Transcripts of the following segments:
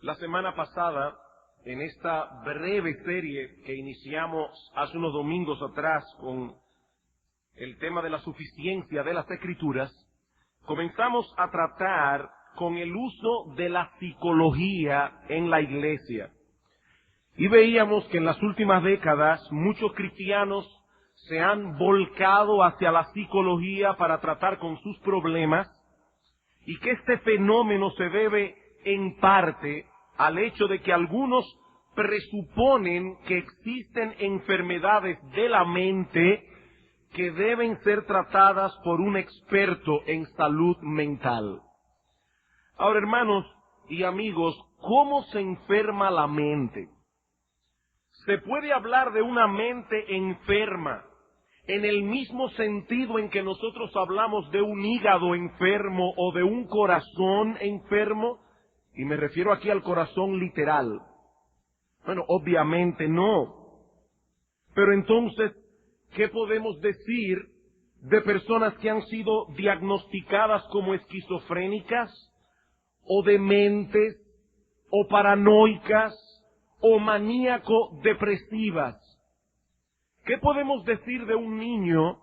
La semana pasada, en esta breve serie que iniciamos hace unos domingos atrás con el tema de la suficiencia de las Escrituras, comenzamos a tratar con el uso de la psicología en la iglesia. Y veíamos que en las últimas décadas muchos cristianos se han volcado hacia la psicología para tratar con sus problemas y que este fenómeno se debe en parte al hecho de que algunos presuponen que existen enfermedades de la mente que deben ser tratadas por un experto en salud mental. Ahora, hermanos y amigos, ¿cómo se enferma la mente? Se puede hablar de una mente enferma en el mismo sentido en que nosotros hablamos de un hígado enfermo o de un corazón enfermo, y me refiero aquí al corazón literal. Bueno, obviamente no. Pero entonces, ¿qué podemos decir de personas que han sido diagnosticadas como esquizofrénicas, o dementes, o paranoicas, o maníaco-depresivas? ¿Qué podemos decir de un niño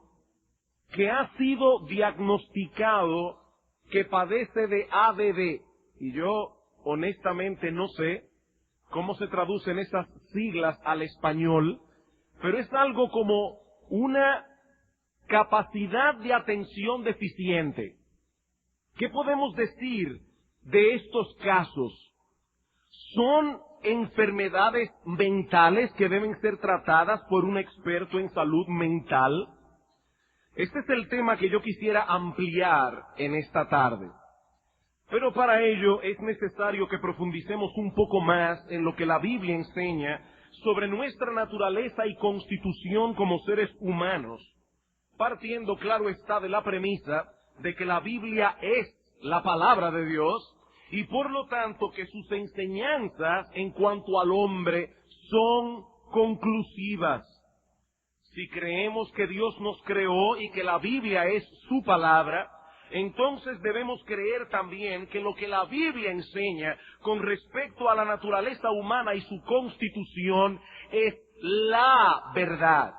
que ha sido diagnosticado que padece de ADD? Y yo honestamente no sé cómo se traducen esas siglas al español, pero es algo como una capacidad de atención deficiente. ¿Qué podemos decir de estos casos? ¿Son enfermedades mentales que deben ser tratadas por un experto en salud mental? Este es el tema que yo quisiera ampliar en esta tarde. Pero para ello es necesario que profundicemos un poco más en lo que la Biblia enseña sobre nuestra naturaleza y constitución como seres humanos, partiendo, claro está, de la premisa de que la Biblia es la palabra de Dios y por lo tanto que sus enseñanzas en cuanto al hombre son conclusivas. Si creemos que Dios nos creó y que la Biblia es su palabra, entonces debemos creer también que lo que la Biblia enseña con respecto a la naturaleza humana y su constitución es la verdad.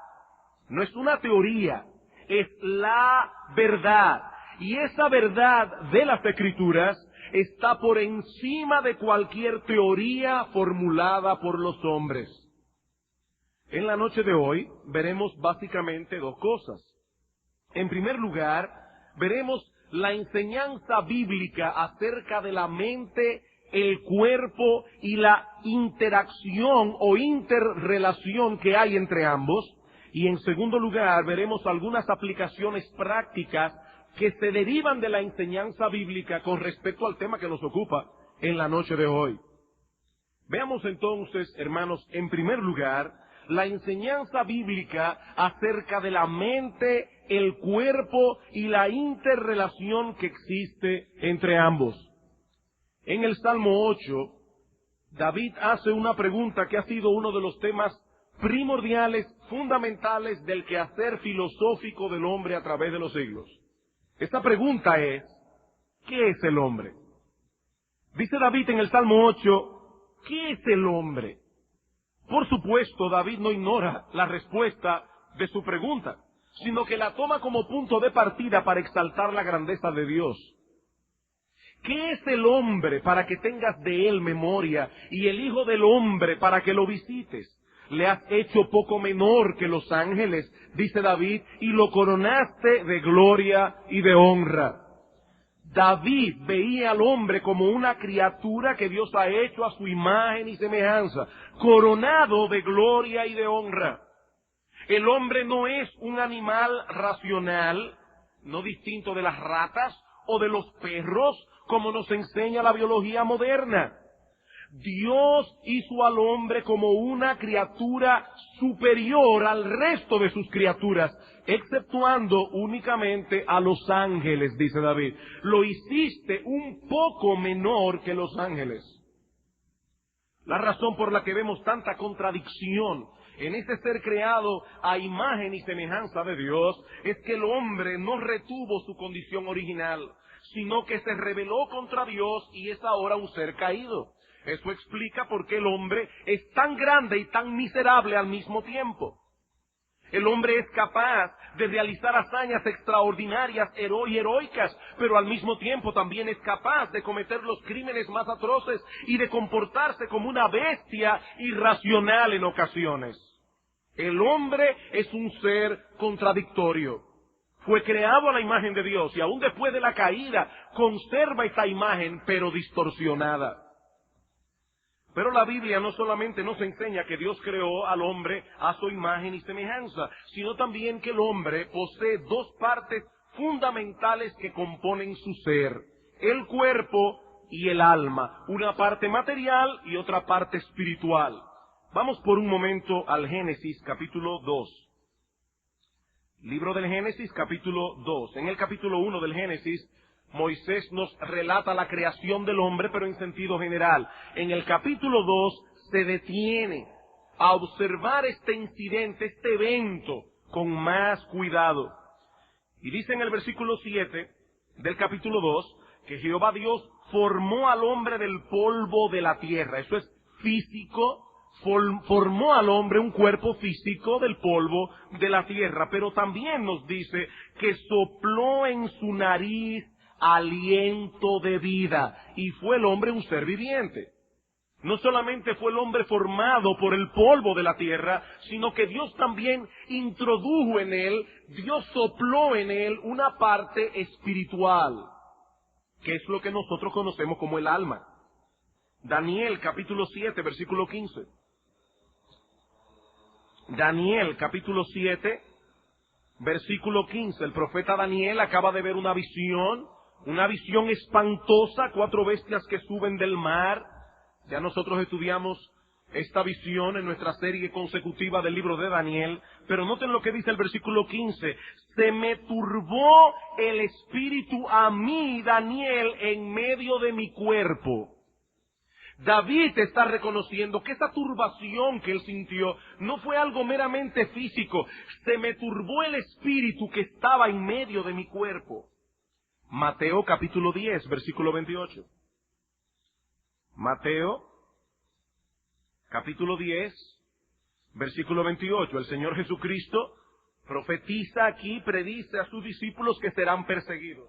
No es una teoría, es la verdad. Y esa verdad de las Escrituras está por encima de cualquier teoría formulada por los hombres. En la noche de hoy veremos básicamente dos cosas. En primer lugar, veremos la enseñanza bíblica acerca de la mente, el cuerpo y la interacción o interrelación que hay entre ambos. Y en segundo lugar, veremos algunas aplicaciones prácticas que se derivan de la enseñanza bíblica con respecto al tema que nos ocupa en la noche de hoy. Veamos entonces, hermanos, en primer lugar, la enseñanza bíblica acerca de la mente, el cuerpo y la interrelación que existe entre ambos. En el Salmo 8, David hace una pregunta que ha sido uno de los temas primordiales, fundamentales del quehacer filosófico del hombre a través de los siglos. Esta pregunta es, ¿qué es el hombre? Dice David en el Salmo 8, ¿qué es el hombre? Por supuesto, David no ignora la respuesta de su pregunta, sino que la toma como punto de partida para exaltar la grandeza de Dios. ¿Qué es el hombre para que tengas de él memoria y el Hijo del Hombre para que lo visites? Le has hecho poco menor que los ángeles, dice David, y lo coronaste de gloria y de honra. David veía al hombre como una criatura que Dios ha hecho a su imagen y semejanza, coronado de gloria y de honra. El hombre no es un animal racional, no distinto de las ratas o de los perros, como nos enseña la biología moderna. Dios hizo al hombre como una criatura superior al resto de sus criaturas, exceptuando únicamente a los ángeles, dice David. Lo hiciste un poco menor que los ángeles. La razón por la que vemos tanta contradicción en ese ser creado a imagen y semejanza de Dios es que el hombre no retuvo su condición original, sino que se rebeló contra Dios y es ahora un ser caído. Eso explica por qué el hombre es tan grande y tan miserable al mismo tiempo. El hombre es capaz de realizar hazañas extraordinarias y heroicas, pero al mismo tiempo también es capaz de cometer los crímenes más atroces y de comportarse como una bestia irracional en ocasiones. El hombre es un ser contradictorio. Fue creado a la imagen de Dios y aún después de la caída conserva esa imagen, pero distorsionada. Pero la Biblia no solamente nos enseña que Dios creó al hombre a su imagen y semejanza, sino también que el hombre posee dos partes fundamentales que componen su ser: el cuerpo y el alma, una parte material y otra parte espiritual. Vamos por un momento al Génesis capítulo 2. Libro del Génesis capítulo 2. En el capítulo 1 del Génesis, Moisés nos relata la creación del hombre, pero en sentido general. En el capítulo 2 se detiene a observar este incidente, este evento, con más cuidado. Y dice en el versículo 7 del capítulo 2 que Jehová Dios formó al hombre del polvo de la tierra. Eso es físico. Formó al hombre un cuerpo físico del polvo de la tierra, pero también nos dice que sopló en su nariz aliento de vida, y fue el hombre un ser viviente. No solamente fue el hombre formado por el polvo de la tierra, sino que Dios también introdujo en él, Dios sopló en él una parte espiritual, que es lo que nosotros conocemos como el alma. Daniel capítulo 7, versículo 15. Daniel capítulo 7, versículo 15. El profeta Daniel acaba de ver una visión espantosa, 4 bestias que suben del mar. Ya nosotros estudiamos esta visión en nuestra serie consecutiva del libro de Daniel, pero noten lo que dice el versículo 15. Se me turbó el espíritu a mí, Daniel, en medio de mi cuerpo. David está reconociendo que esa turbación que él sintió no fue algo meramente físico. Se me turbó el espíritu que estaba en medio de mi cuerpo. Mateo capítulo 10, versículo 28. Mateo capítulo 10, versículo 28. El Señor Jesucristo profetiza aquí, predice a sus discípulos que serán perseguidos,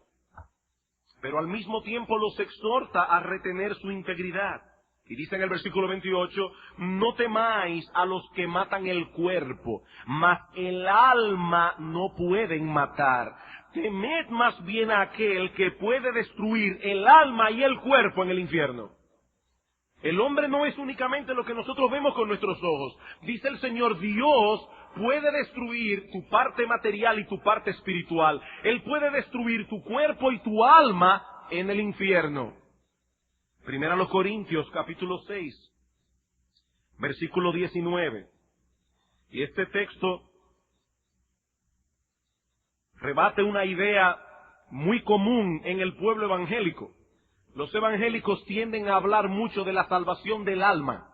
pero al mismo tiempo los exhorta a retener su integridad. Y dice en el versículo 28, no temáis a los que matan el cuerpo, mas el alma no pueden matar. Temed más bien a aquel que puede destruir el alma y el cuerpo en el infierno. El hombre no es únicamente lo que nosotros vemos con nuestros ojos. Dice el Señor, Dios puede destruir tu parte material y tu parte espiritual. Él puede destruir tu cuerpo y tu alma en el infierno. Primera a los Corintios, capítulo 6, versículo 19. Y este texto rebate una idea muy común en el pueblo evangélico. Los evangélicos tienden a hablar mucho de la salvación del alma,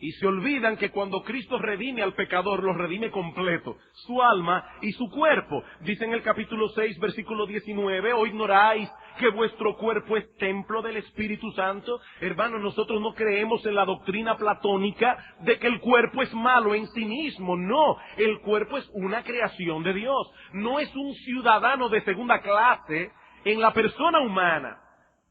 y se olvidan que cuando Cristo redime al pecador, lo redime completo, su alma y su cuerpo. Dice en el capítulo 6, versículo 19, ¿o ignoráis que vuestro cuerpo es templo del Espíritu Santo? Hermanos, nosotros no creemos en la doctrina platónica de que el cuerpo es malo en sí mismo. No, el cuerpo es una creación de Dios. No es un ciudadano de segunda clase en la persona humana.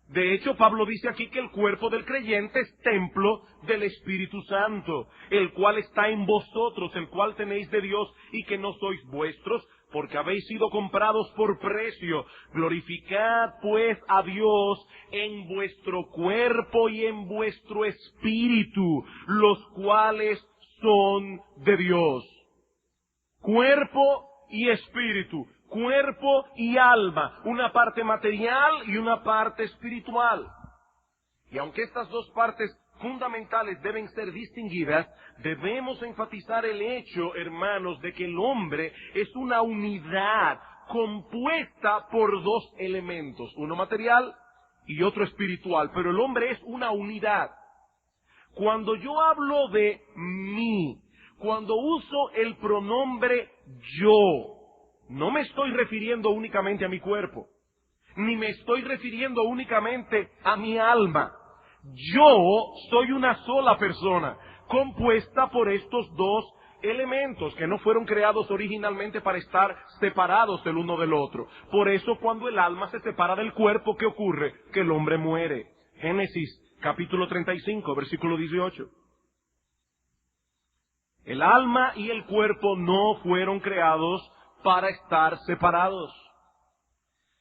De hecho, Pablo dice aquí que el cuerpo del creyente es templo del Espíritu Santo, el cual está en vosotros, el cual tenéis de Dios y que no sois vuestros, porque habéis sido comprados por precio. Glorificad pues a Dios en vuestro cuerpo y en vuestro espíritu, los cuales son de Dios. Cuerpo y espíritu. Cuerpo y alma, una parte material y una parte espiritual. Y aunque estas dos partes fundamentales deben ser distinguidas, debemos enfatizar el hecho, hermanos, de que el hombre es una unidad compuesta por dos elementos, uno material y otro espiritual, pero el hombre es una unidad. Cuando yo hablo de mí, cuando uso el pronombre yo, no me estoy refiriendo únicamente a mi cuerpo, ni me estoy refiriendo únicamente a mi alma. Yo soy una sola persona, compuesta por estos dos elementos que no fueron creados originalmente para estar separados el uno del otro. Por eso cuando el alma se separa del cuerpo, ¿qué ocurre? Que el hombre muere. Génesis capítulo 35, versículo 18. El alma y el cuerpo no fueron creados para estar separados.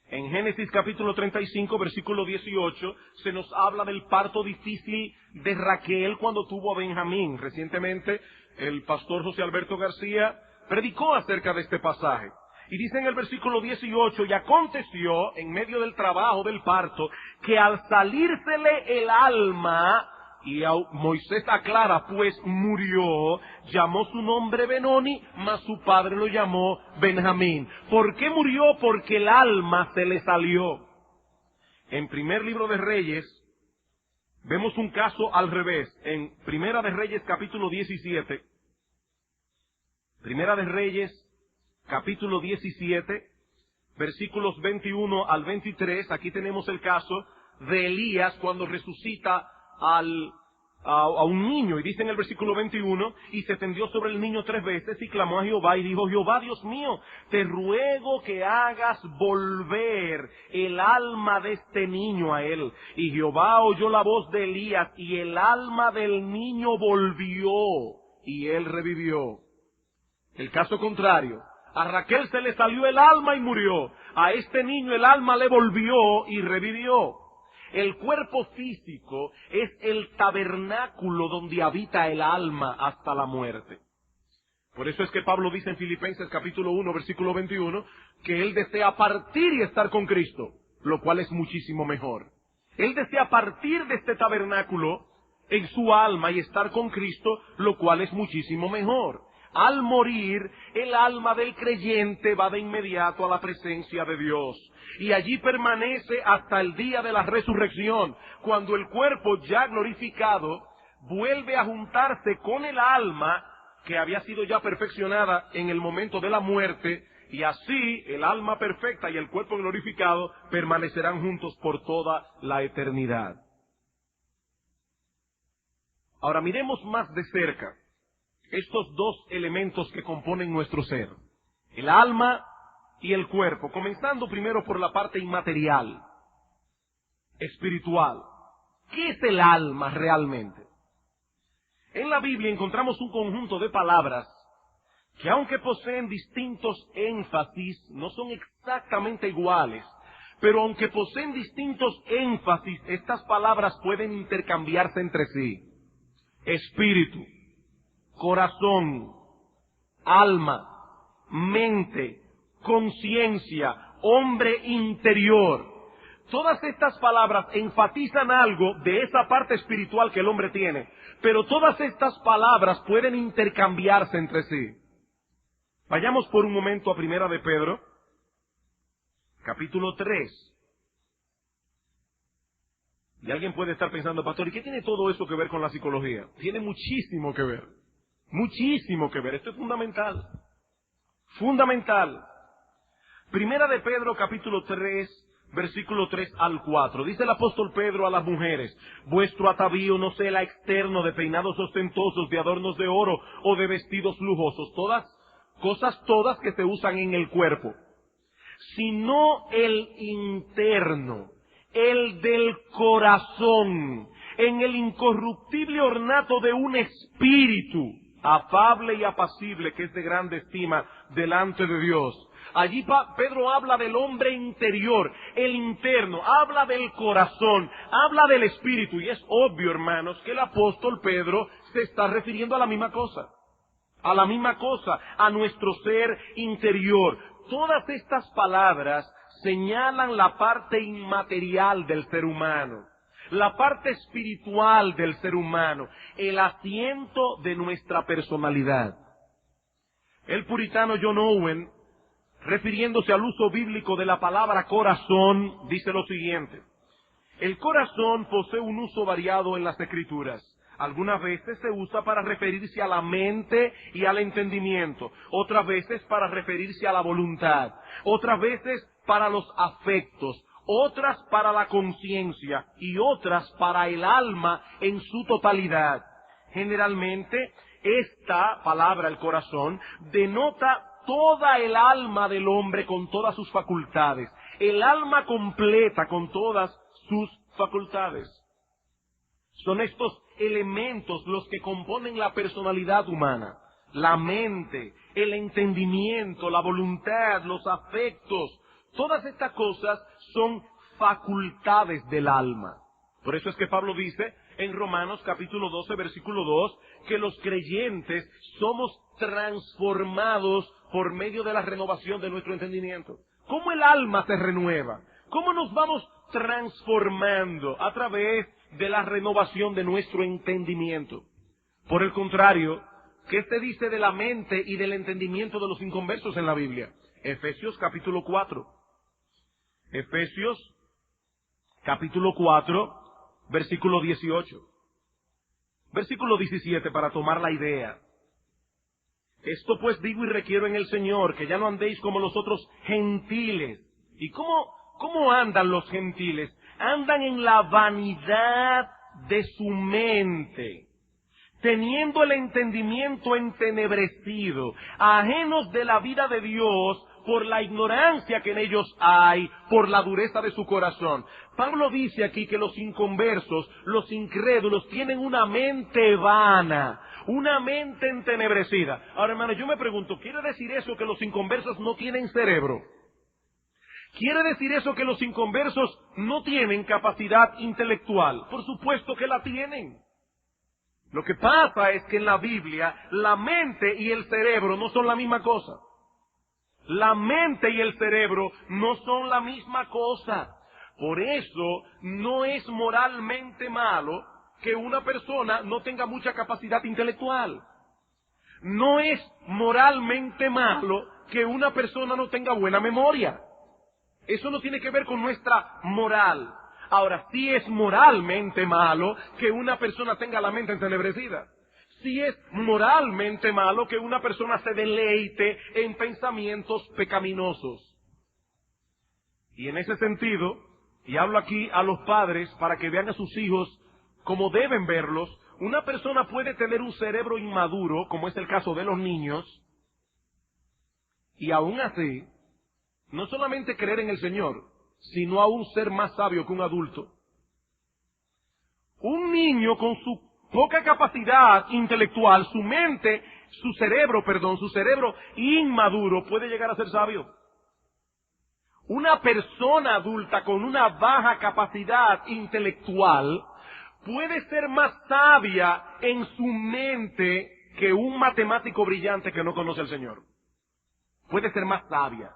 En Génesis capítulo 35, versículo 18, se nos habla del parto difícil de Raquel cuando tuvo a Benjamín. Recientemente, el pastor José Alberto García predicó acerca de este pasaje. Y dice en el versículo 18, y aconteció, en medio del trabajo del parto, que al salírsele el alma, y Moisés aclara, pues murió, llamó su nombre Benoni, mas su padre lo llamó Benjamín. ¿Por qué murió? Porque el alma se le salió. En primer libro de Reyes, vemos un caso al revés. En Primera de Reyes, capítulo 17. Primera de Reyes, capítulo 17, versículos 21 al 23. Aquí tenemos el caso de Elías cuando resucita a un niño, y dice en el versículo 21, y se tendió sobre el niño 3 veces y clamó a Jehová y dijo, Jehová Dios mío, te ruego que hagas volver el alma de este niño a él. Y Jehová oyó la voz de Elías y el alma del niño volvió y él revivió. El caso contrario, a Raquel se le salió el alma y murió, a este niño el alma le volvió y revivió. El cuerpo físico es el tabernáculo donde habita el alma hasta la muerte. Por eso es que Pablo dice en Filipenses capítulo 1, versículo 21, que él desea partir y estar con Cristo, lo cual es muchísimo mejor. Él desea partir de este tabernáculo en su alma y estar con Cristo, lo cual es muchísimo mejor. Al morir, el alma del creyente va de inmediato a la presencia de Dios. Y allí permanece hasta el día de la resurrección, cuando el cuerpo ya glorificado vuelve a juntarse con el alma que había sido ya perfeccionada en el momento de la muerte, y así el alma perfecta y el cuerpo glorificado permanecerán juntos por toda la eternidad. Ahora miremos más de cerca estos dos elementos que componen nuestro ser, el alma y el cuerpo, comenzando primero por la parte inmaterial, espiritual. ¿Qué es el alma realmente? En la Biblia encontramos un conjunto de palabras que, aunque poseen distintos énfasis, no son exactamente iguales, pero aunque poseen distintos énfasis, estas palabras pueden intercambiarse entre sí. Espíritu, corazón, alma, mente, conciencia, hombre interior. Todas estas palabras enfatizan algo de esa parte espiritual que el hombre tiene, pero todas estas palabras pueden intercambiarse entre sí. Vayamos por un momento a Primera de Pedro, capítulo 3. Y alguien puede estar pensando, pastor, ¿y qué tiene todo eso que ver con la psicología? Tiene muchísimo que ver. Muchísimo que ver. Esto es fundamental. Fundamental. Primera de Pedro, capítulo 3, versículo 3 al 4. Dice el apóstol Pedro a las mujeres, vuestro atavío no sea externo de peinados ostentosos, de adornos de oro o de vestidos lujosos, cosas todas que se usan en el cuerpo, sino el interno, el del corazón, en el incorruptible ornato de un espíritu afable y apacible, que es de grande estima delante de Dios. Allí Pedro habla del hombre interior, el interno, habla del corazón, habla del espíritu, y es obvio, hermanos, que el apóstol Pedro se está refiriendo a la misma cosa, a nuestro ser interior. Todas estas palabras señalan la parte inmaterial del ser humano, la parte espiritual del ser humano, el asiento de nuestra personalidad. El puritano John Owen, refiriéndose al uso bíblico de la palabra corazón, dice lo siguiente: el corazón posee un uso variado en las Escrituras. Algunas veces se usa para referirse a la mente y al entendimiento, otras veces para referirse a la voluntad, otras veces para los afectos, otras para la conciencia y otras para el alma en su totalidad. Generalmente, esta palabra, el corazón, denota toda el alma del hombre con todas sus facultades. El alma completa con todas sus facultades. Son estos elementos los que componen la personalidad humana. La mente, el entendimiento, la voluntad, los afectos. Todas estas cosas son facultades del alma. Por eso es que Pablo dice en Romanos capítulo 12, versículo 2, que los creyentes somos transformados por medio de la renovación de nuestro entendimiento. ¿Cómo el alma se renueva? ¿Cómo nos vamos transformando? A través de la renovación de nuestro entendimiento. Por el contrario, ¿qué se dice de la mente y del entendimiento de los inconversos en la Biblia? Efesios capítulo 4. Efesios capítulo 4, versículo 18. Versículo 17 para tomar la idea. Esto pues digo y requiero en el Señor, que ya no andéis como los otros gentiles. ¿Y cómo andan los gentiles? Andan en la vanidad de su mente, teniendo el entendimiento entenebrecido, ajenos de la vida de Dios por la ignorancia que en ellos hay, por la dureza de su corazón. Pablo dice aquí que los inconversos, los incrédulos, tienen una mente vana, una mente entenebrecida. Ahora, hermano, yo me pregunto, ¿quiere decir eso que los inconversos no tienen cerebro? ¿Quiere decir eso que los inconversos no tienen capacidad intelectual? Por supuesto que la tienen. Lo que pasa es que en la Biblia, la mente y el cerebro no son la misma cosa. La mente y el cerebro no son la misma cosa. Por eso no es moralmente malo que una persona no tenga mucha capacidad intelectual. No es moralmente malo que una persona no tenga buena memoria. Eso no tiene que ver con nuestra moral. Ahora, sí es moralmente malo que una persona tenga la mente entenebrecida. Sí es moralmente malo que una persona se deleite en pensamientos pecaminosos. Y en ese sentido, y hablo aquí a los padres para que vean a sus hijos como deben verlos, una persona puede tener un cerebro inmaduro, como es el caso de los niños, y aún así, no solamente creer en el Señor, sino aún ser más sabio que un adulto. Un niño con su poca capacidad intelectual, su cerebro inmaduro puede llegar a ser sabio. Una persona adulta con una baja capacidad intelectual puede ser más sabia en su mente que un matemático brillante que no conoce al Señor. Puede ser más sabia.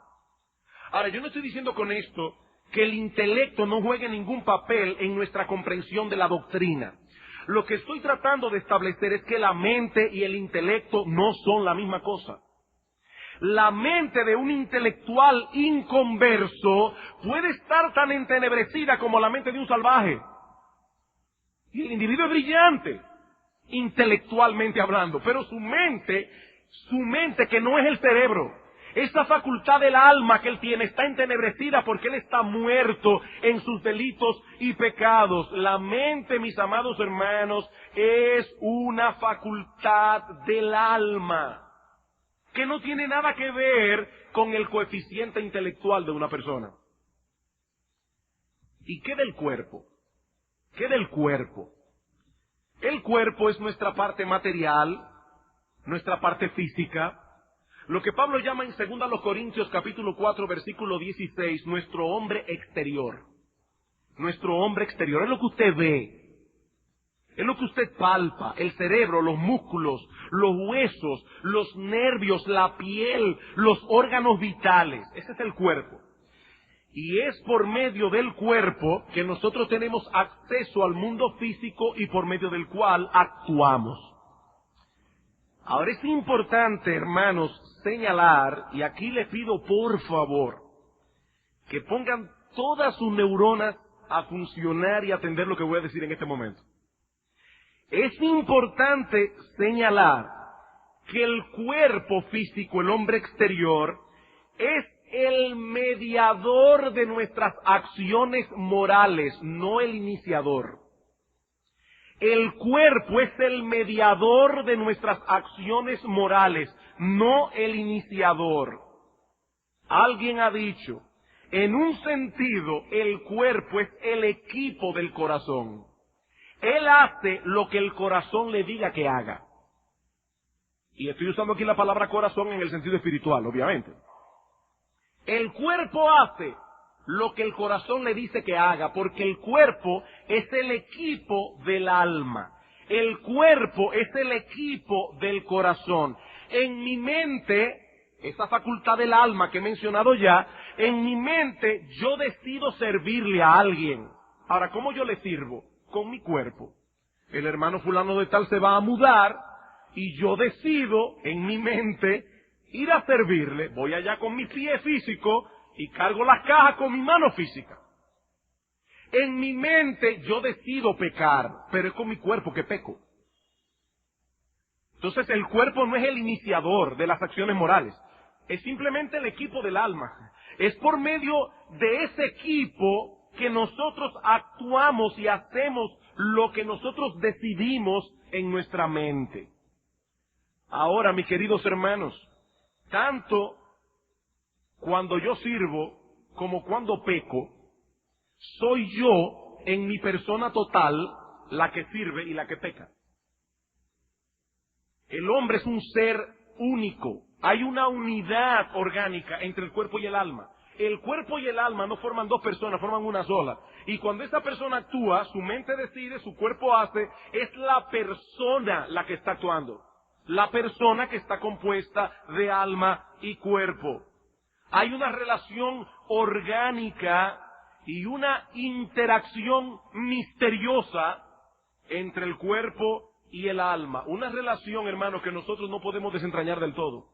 Ahora, yo no estoy diciendo con esto que el intelecto no juegue ningún papel en nuestra comprensión de la doctrina. Lo que estoy tratando de establecer es que la mente y el intelecto no son la misma cosa. La mente de un intelectual inconverso puede estar tan entenebrecida como la mente de un salvaje. Y el individuo es brillante, intelectualmente hablando, pero su mente que no es el cerebro, esa facultad del alma que él tiene está entenebrecida porque él está muerto en sus delitos y pecados. La mente, mis amados hermanos, es una facultad del alma que no tiene nada que ver con el coeficiente intelectual de una persona. ¿Y qué del cuerpo? ¿Qué del cuerpo? El cuerpo es nuestra parte material, nuestra parte física. Lo que Pablo llama en 2 Corintios capítulo 4 versículo 16, nuestro hombre exterior. Nuestro hombre exterior es lo que usted ve, es lo que usted palpa, el cerebro, los músculos, los huesos, los nervios, la piel, los órganos vitales. Ese es el cuerpo. Y es por medio del cuerpo que nosotros tenemos acceso al mundo físico y por medio del cual actuamos. Ahora es importante, hermanos, señalar, y aquí les pido por favor, que pongan todas sus neuronas a funcionar y atender lo que voy a decir en este momento. Es importante señalar que el cuerpo físico, el hombre exterior, es el mediador de nuestras acciones morales, no el iniciador. El cuerpo es el mediador de nuestras acciones morales, no el iniciador. Alguien ha dicho, en un sentido, el cuerpo es el equipo del corazón. Él hace lo que el corazón le diga que haga. Y estoy usando aquí la palabra corazón en el sentido espiritual, obviamente. El cuerpo hace lo que el corazón le dice que haga, porque el cuerpo es el equipo del alma. El cuerpo es el equipo del corazón. En mi mente, esa facultad del alma que he mencionado ya, en mi mente yo decido servirle a alguien. Ahora, ¿cómo yo le sirvo? Con mi cuerpo. El hermano fulano de tal se va a mudar y yo decido en mi mente ir a servirle. Voy allá con mi pie físico y cargo las cajas con mi mano física. En mi mente yo decido pecar, pero es con mi cuerpo que peco. Entonces el cuerpo no es el iniciador de las acciones morales, es simplemente el equipo del alma. Es por medio de ese equipo que nosotros actuamos y hacemos lo que nosotros decidimos en nuestra mente. Ahora, mis queridos hermanos, tanto cuando yo sirvo como cuando peco, soy yo en mi persona total la que sirve y la que peca. El hombre es un ser único. Hay una unidad orgánica entre el cuerpo y el alma. El cuerpo y el alma no forman dos personas, forman una sola. Y cuando esa persona actúa, su mente decide, su cuerpo hace, es la persona la que está actuando. La persona que está compuesta de alma y cuerpo. Hay una relación orgánica y una interacción misteriosa entre el cuerpo y el alma. Una relación, hermano, que nosotros no podemos desentrañar del todo.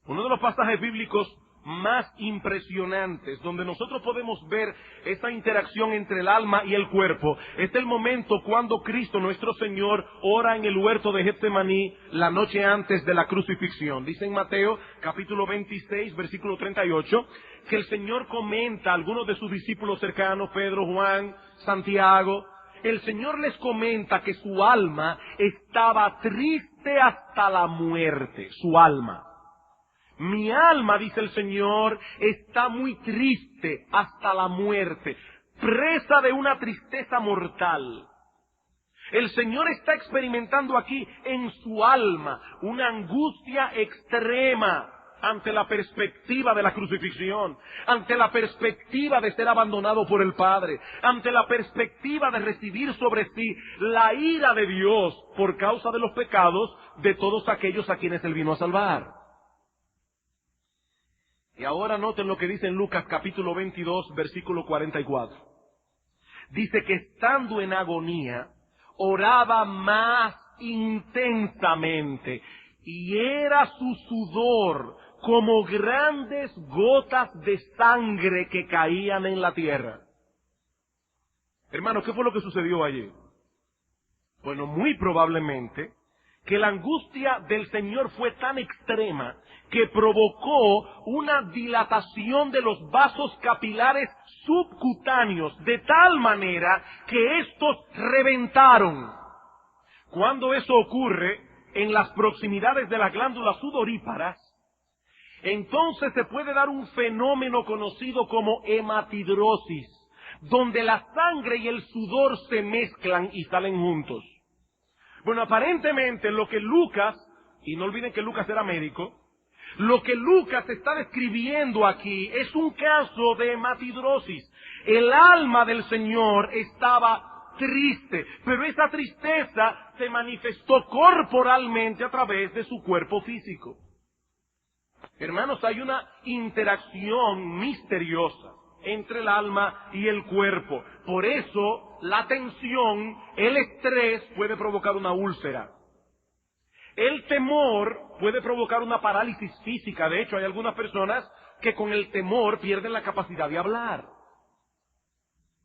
Uno de los pasajes bíblicos más impresionantes, donde nosotros podemos ver esta interacción entre el alma y el cuerpo, es el momento cuando Cristo, nuestro Señor, ora en el huerto de Getsemaní la noche antes de la crucifixión. Dice en Mateo, capítulo 26, versículo 38, que el Señor comenta a algunos de sus discípulos cercanos, Pedro, Juan, Santiago. El Señor les comenta que su alma estaba triste hasta la muerte, su alma. Mi alma, dice el Señor, está muy triste hasta la muerte, presa de una tristeza mortal. El Señor está experimentando aquí en su alma una angustia extrema ante la perspectiva de la crucifixión, ante la perspectiva de ser abandonado por el Padre, ante la perspectiva de recibir sobre sí la ira de Dios por causa de los pecados de todos aquellos a quienes Él vino a salvar. Y ahora noten lo que dice en Lucas capítulo 22, versículo 44. Dice que estando en agonía, oraba más intensamente, y era su sudor como grandes gotas de sangre que caían en la tierra. Hermano, ¿qué fue lo que sucedió ayer? Bueno, muy probablemente que la angustia del Señor fue tan extrema que provocó una dilatación de los vasos capilares subcutáneos de tal manera que estos reventaron. Cuando eso ocurre en las proximidades de las glándulas sudoríparas, entonces se puede dar un fenómeno conocido como hematidrosis, donde la sangre y el sudor se mezclan y salen juntos. Bueno, aparentemente lo que Lucas, y no olviden que Lucas era médico, lo que Lucas está describiendo aquí es un caso de hematidrosis. El alma del Señor estaba triste, pero esa tristeza se manifestó corporalmente a través de su cuerpo físico. Hermanos, hay una interacción misteriosa entre el alma y el cuerpo. Por eso, la tensión, el estrés puede provocar una úlcera. El temor puede provocar una parálisis física. De hecho, hay algunas personas que con el temor pierden la capacidad de hablar.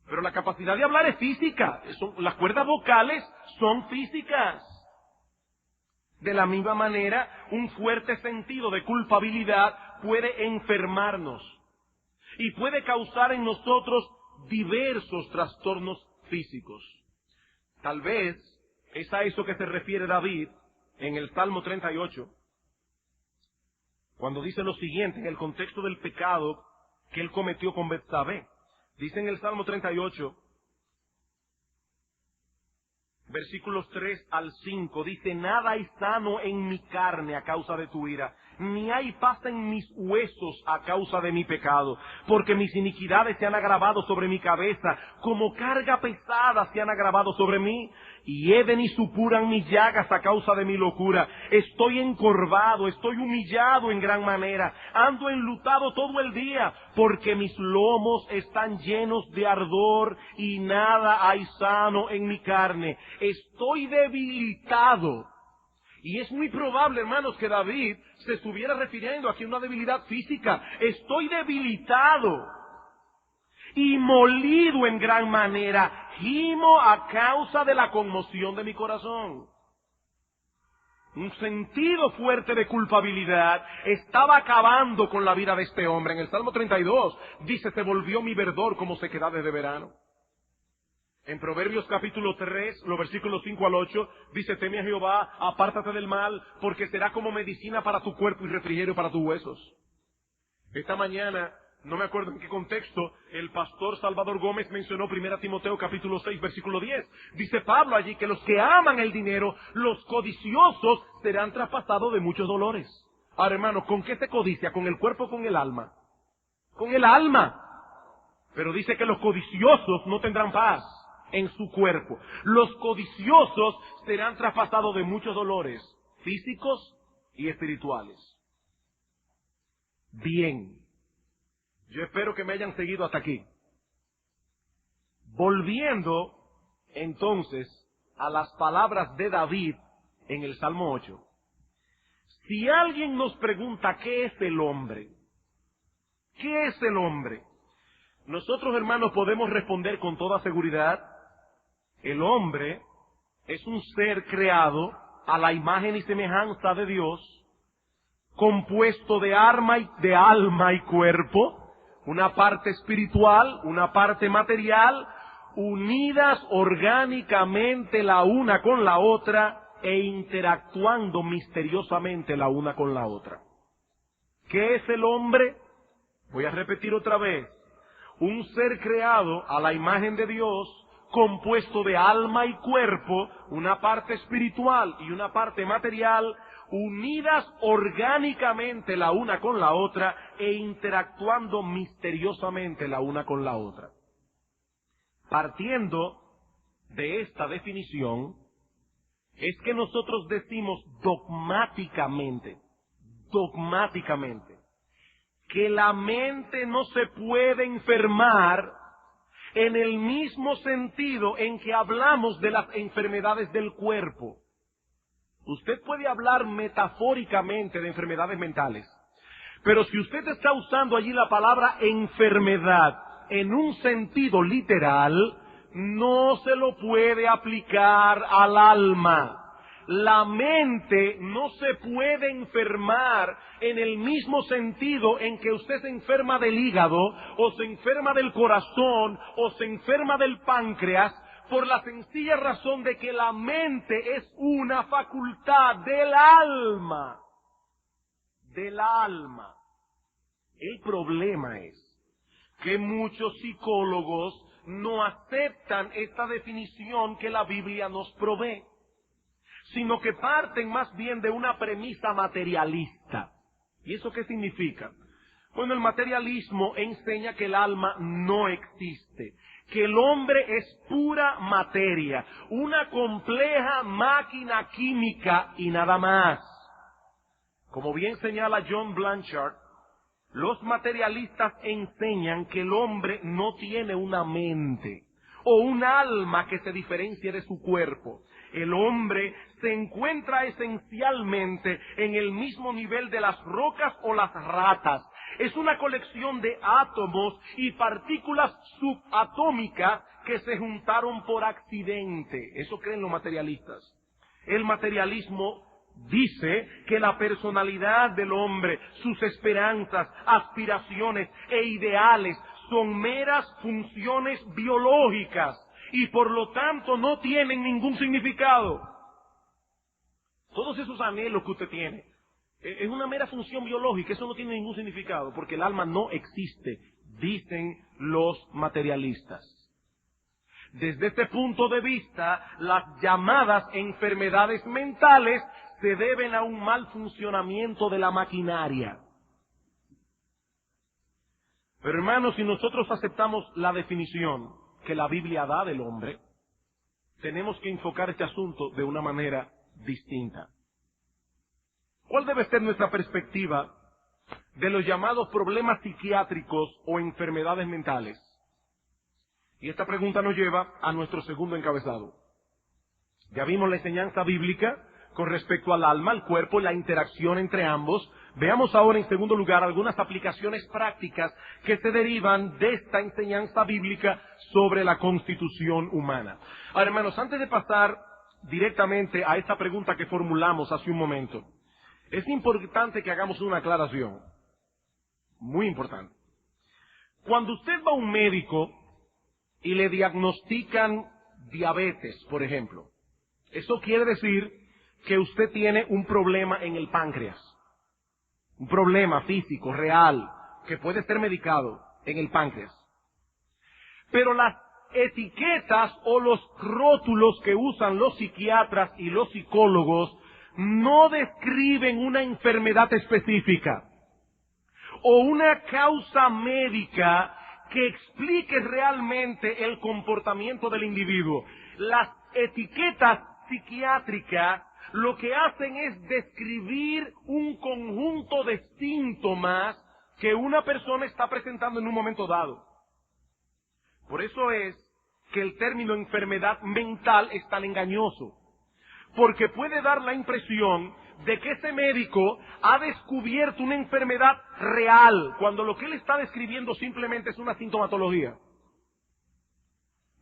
Pero la capacidad de hablar es física. Las cuerdas vocales son físicas. De la misma manera, un fuerte sentido de culpabilidad puede enfermarnos y puede causar en nosotros diversos trastornos físicos. Tal vez es a eso que se refiere David en el Salmo 38, cuando dice lo siguiente en el contexto del pecado que él cometió con Betsabé. Dice en el Salmo 38, versículos 3 al 5, dice: nada hay sano en mi carne a causa de tu ira, ni hay paz en mis huesos a causa de mi pecado, porque mis iniquidades se han agravado sobre mi cabeza, como carga pesada se han agravado sobre mí, y hieden y supuran mis llagas a causa de mi locura. Estoy encorvado, estoy humillado en gran manera, ando enlutado todo el día, porque mis lomos están llenos de ardor y nada hay sano en mi carne. Estoy debilitado. Y es muy probable, hermanos, que David se estuviera refiriendo aquí a una debilidad física. Estoy debilitado y molido en gran manera, gimo a causa de la conmoción de mi corazón. Un sentido fuerte de culpabilidad estaba acabando con la vida de este hombre. En el Salmo 32 dice: se volvió mi verdor como sequedades de verano. En Proverbios capítulo 3, los versículos 5 al 8, dice: teme a Jehová, apártate del mal, porque será como medicina para tu cuerpo y refrigerio para tus huesos. Esta mañana, no me acuerdo en qué contexto, el pastor Salvador Gómez mencionó 1 Timoteo capítulo 6, versículo 10. Dice Pablo allí que los que aman el dinero, los codiciosos, serán traspasados de muchos dolores. Ahora, hermano, ¿con qué se codicia? ¿Con el cuerpo o con el alma? Con el alma. Pero dice que los codiciosos no tendrán paz en su cuerpo. Los codiciosos serán traspasados de muchos dolores físicos y espirituales. Bien, yo espero que me hayan seguido hasta aquí. Volviendo entonces a las palabras de David en el Salmo 8. Si alguien nos pregunta ¿qué es el hombre? ¿Qué es el hombre? Nosotros, hermanos, podemos responder con toda seguridad: el hombre es un ser creado a la imagen y semejanza de Dios, compuesto de alma y cuerpo, una parte espiritual, una parte material, unidas orgánicamente la una con la otra e interactuando misteriosamente la una con la otra. ¿Qué es el hombre? Voy a repetir otra vez: un ser creado a la imagen de Dios, compuesto de alma y cuerpo, una parte espiritual y una parte material, unidas orgánicamente la una con la otra e interactuando misteriosamente la una con la otra. Partiendo de esta definición, es que nosotros decimos dogmáticamente, que la mente no se puede enfermar en el mismo sentido en que hablamos de las enfermedades del cuerpo. Usted puede hablar metafóricamente de enfermedades mentales, pero si usted está usando allí la palabra enfermedad en un sentido literal, no se lo puede aplicar al alma. La mente no se puede enfermar en el mismo sentido en que usted se enferma del hígado, o se enferma del corazón, o se enferma del páncreas, por la sencilla razón de que la mente es una facultad del alma. Del alma. El problema es que muchos psicólogos no aceptan esta definición que la Biblia nos provee, sino que parten más bien de una premisa materialista. ¿Y eso qué significa? Bueno, el materialismo enseña que el alma no existe, que el hombre es pura materia, una compleja máquina química y nada más. Como bien señala John Blanchard, los materialistas enseñan que el hombre no tiene una mente o un alma que se diferencie de su cuerpo. El hombre se encuentra esencialmente en el mismo nivel de las rocas o las ratas. Es una colección de átomos y partículas subatómicas que se juntaron por accidente. Eso creen los materialistas. El materialismo dice que la personalidad del hombre, sus esperanzas, aspiraciones e ideales son meras funciones biológicas y por lo tanto no tienen ningún significado. Todos esos anhelos que usted tiene es una mera función biológica, eso no tiene ningún significado porque el alma no existe, dicen los materialistas. Desde este punto de vista, las llamadas enfermedades mentales se deben a un mal funcionamiento de la maquinaria. Pero hermanos, si nosotros aceptamos la definición que la Biblia da del hombre, tenemos que enfocar este asunto de una manera distinta. ¿Cuál debe ser nuestra perspectiva de los llamados problemas psiquiátricos o enfermedades mentales? Y esta pregunta nos lleva a nuestro segundo encabezado. Ya vimos la enseñanza bíblica con respecto al alma, al cuerpo y la interacción entre ambos. Veamos ahora, en segundo lugar, algunas aplicaciones prácticas que se derivan de esta enseñanza bíblica sobre la constitución humana. Ahora, hermanos, antes de pasar directamente a esta pregunta que formulamos hace un momento, es importante que hagamos una aclaración. Muy importante. Cuando usted va a un médico y le diagnostican diabetes, por ejemplo, eso quiere decir que usted tiene un problema en el páncreas. Un problema físico, real, que puede ser medicado en el páncreas. Pero las etiquetas o los rótulos que usan los psiquiatras y los psicólogos no describen una enfermedad específica o una causa médica que explique realmente el comportamiento del individuo. Las etiquetas psiquiátricas lo que hacen es describir un conjunto de síntomas que una persona está presentando en un momento dado. Por eso es que el término enfermedad mental es tan engañoso, porque puede dar la impresión de que ese médico ha descubierto una enfermedad real, cuando lo que él está describiendo simplemente es una sintomatología.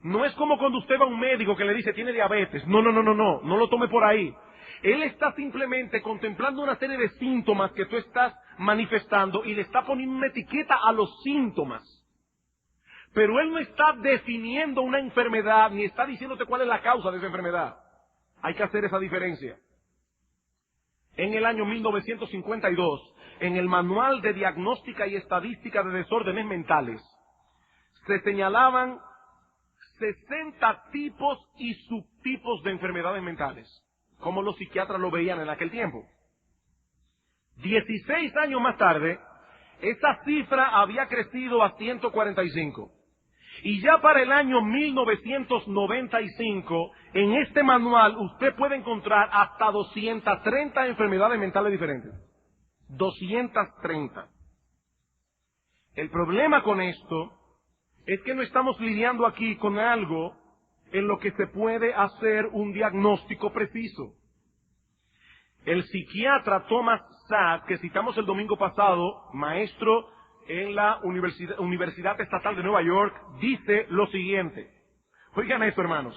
No es como cuando usted va a un médico que le dice tiene diabetes. No lo tome por ahí. Él está simplemente contemplando una serie de síntomas que tú estás manifestando y le está poniendo una etiqueta a los síntomas. Pero él no está definiendo una enfermedad ni está diciéndote cuál es la causa de esa enfermedad. Hay que hacer esa diferencia. En el año 1952, en el Manual de Diagnóstica y Estadística de Desórdenes Mentales, se señalaban 60 tipos y subtipos de enfermedades mentales, como los psiquiatras lo veían en aquel tiempo. 16 años más tarde, esa cifra había crecido a 145. Y ya para el año 1995, en este manual usted puede encontrar hasta 230 enfermedades mentales diferentes. 230. El problema con esto es que no estamos lidiando aquí con algo en lo que se puede hacer un diagnóstico preciso. El psiquiatra Thomas Szasz, que citamos el domingo pasado, maestro en la Universidad Estatal de Nueva York, dice lo siguiente. Oigan esto, hermanos.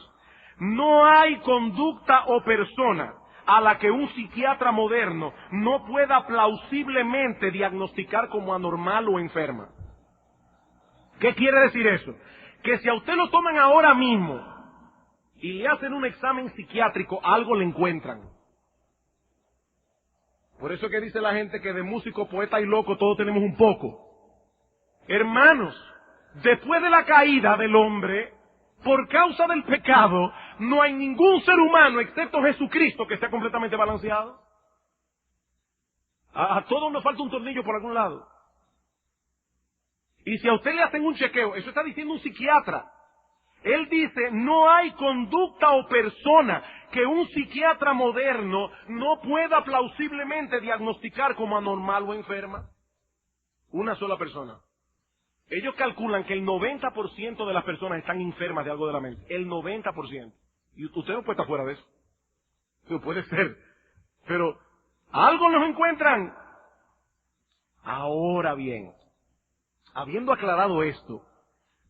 No hay conducta o persona a la que un psiquiatra moderno no pueda plausiblemente diagnosticar como anormal o enferma. ¿Qué quiere decir eso? Que si a usted lo toman ahora mismo y le hacen un examen psiquiátrico, algo le encuentran. Por eso que dice la gente que de músico, poeta y loco todos tenemos un poco. Hermanos, después de la caída del hombre, por causa del pecado, no hay ningún ser humano, excepto Jesucristo, que esté completamente balanceado. A todos nos falta un tornillo por algún lado. Y si a usted le hacen un chequeo, eso está diciendo un psiquiatra. Él dice, no hay conducta o persona que un psiquiatra moderno no pueda plausiblemente diagnosticar como anormal o enferma. Una sola persona. Ellos calculan que el 90% de las personas están enfermas de algo de la mente. El 90%. Y usted no puede estar fuera de eso. Eso puede ser. Pero algo nos encuentran. Ahora bien, habiendo aclarado esto,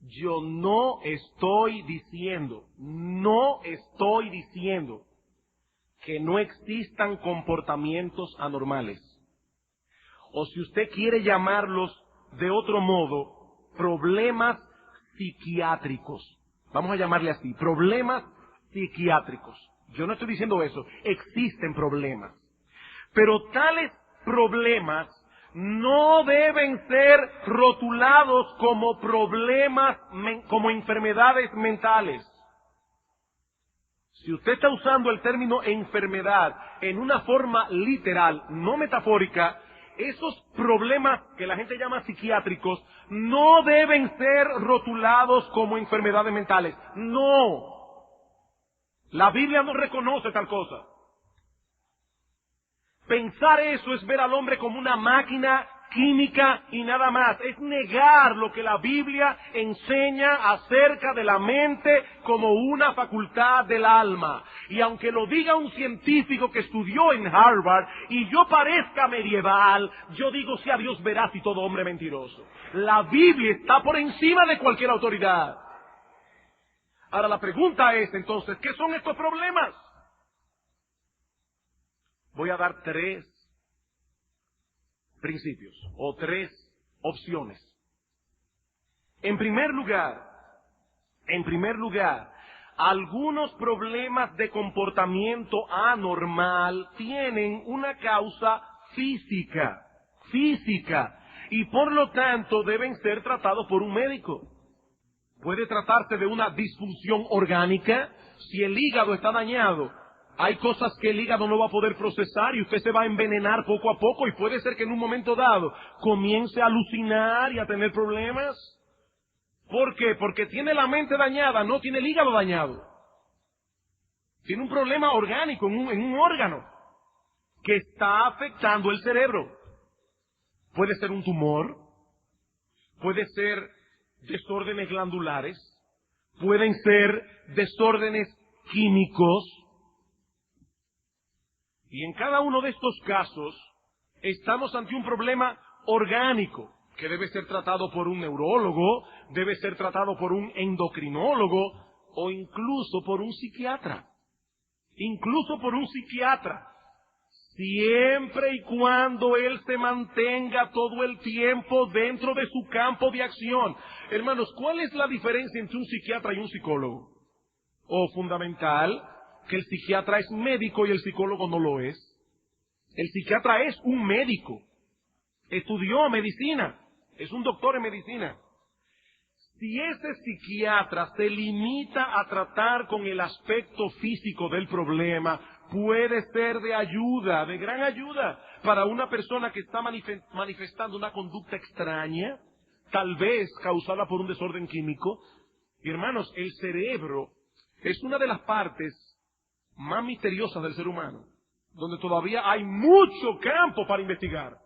yo no estoy diciendo que no existan comportamientos anormales. O si usted quiere llamarlos de otro modo, problemas psiquiátricos. Vamos a llamarle así, problemas psiquiátricos. Yo no estoy diciendo eso, existen problemas. Pero tales problemas no deben ser rotulados como problemas, como enfermedades mentales. Si usted está usando el término enfermedad en una forma literal, no metafórica, esos problemas que la gente llama psiquiátricos no deben ser rotulados como enfermedades mentales. No. La Biblia no reconoce tal cosa. Pensar eso es ver al hombre como una máquina química y nada más. Es negar lo que la Biblia enseña acerca de la mente como una facultad del alma. Y aunque lo diga un científico que estudió en Harvard y yo parezca medieval, yo digo sea Dios veraz y todo hombre mentiroso. La Biblia está por encima de cualquier autoridad. Ahora la pregunta es entonces, ¿qué son estos problemas? Voy a dar 3 principios o 3 opciones. En primer lugar, algunos problemas de comportamiento anormal tienen una causa física, y por lo tanto deben ser tratados por un médico. Puede tratarse de una disfunción orgánica. Si el hígado está dañado, hay cosas que el hígado no va a poder procesar y usted se va a envenenar poco a poco y puede ser que en un momento dado comience a alucinar y a tener problemas. ¿Por qué? Porque tiene la mente dañada, no tiene el hígado dañado. Tiene un problema orgánico en un órgano que está afectando el cerebro. Puede ser un tumor, puede ser desórdenes glandulares, pueden ser desórdenes químicos. Y en cada uno de estos casos estamos ante un problema orgánico que debe ser tratado por un neurólogo, debe ser tratado por un endocrinólogo o incluso por un psiquiatra. Siempre y cuando él se mantenga todo el tiempo dentro de su campo de acción. Hermanos, ¿cuál es la diferencia entre un psiquiatra y un psicólogo? Fundamental, que el psiquiatra es médico y el psicólogo no lo es. El psiquiatra es un médico, estudió medicina, es un doctor en medicina. Si ese psiquiatra se limita a tratar con el aspecto físico del problema, puede ser de ayuda, de gran ayuda, para una persona que está manifestando una conducta extraña, tal vez causada por un desorden químico. Y hermanos, el cerebro es una de las partes más misteriosas del ser humano, donde todavía hay mucho campo para investigar.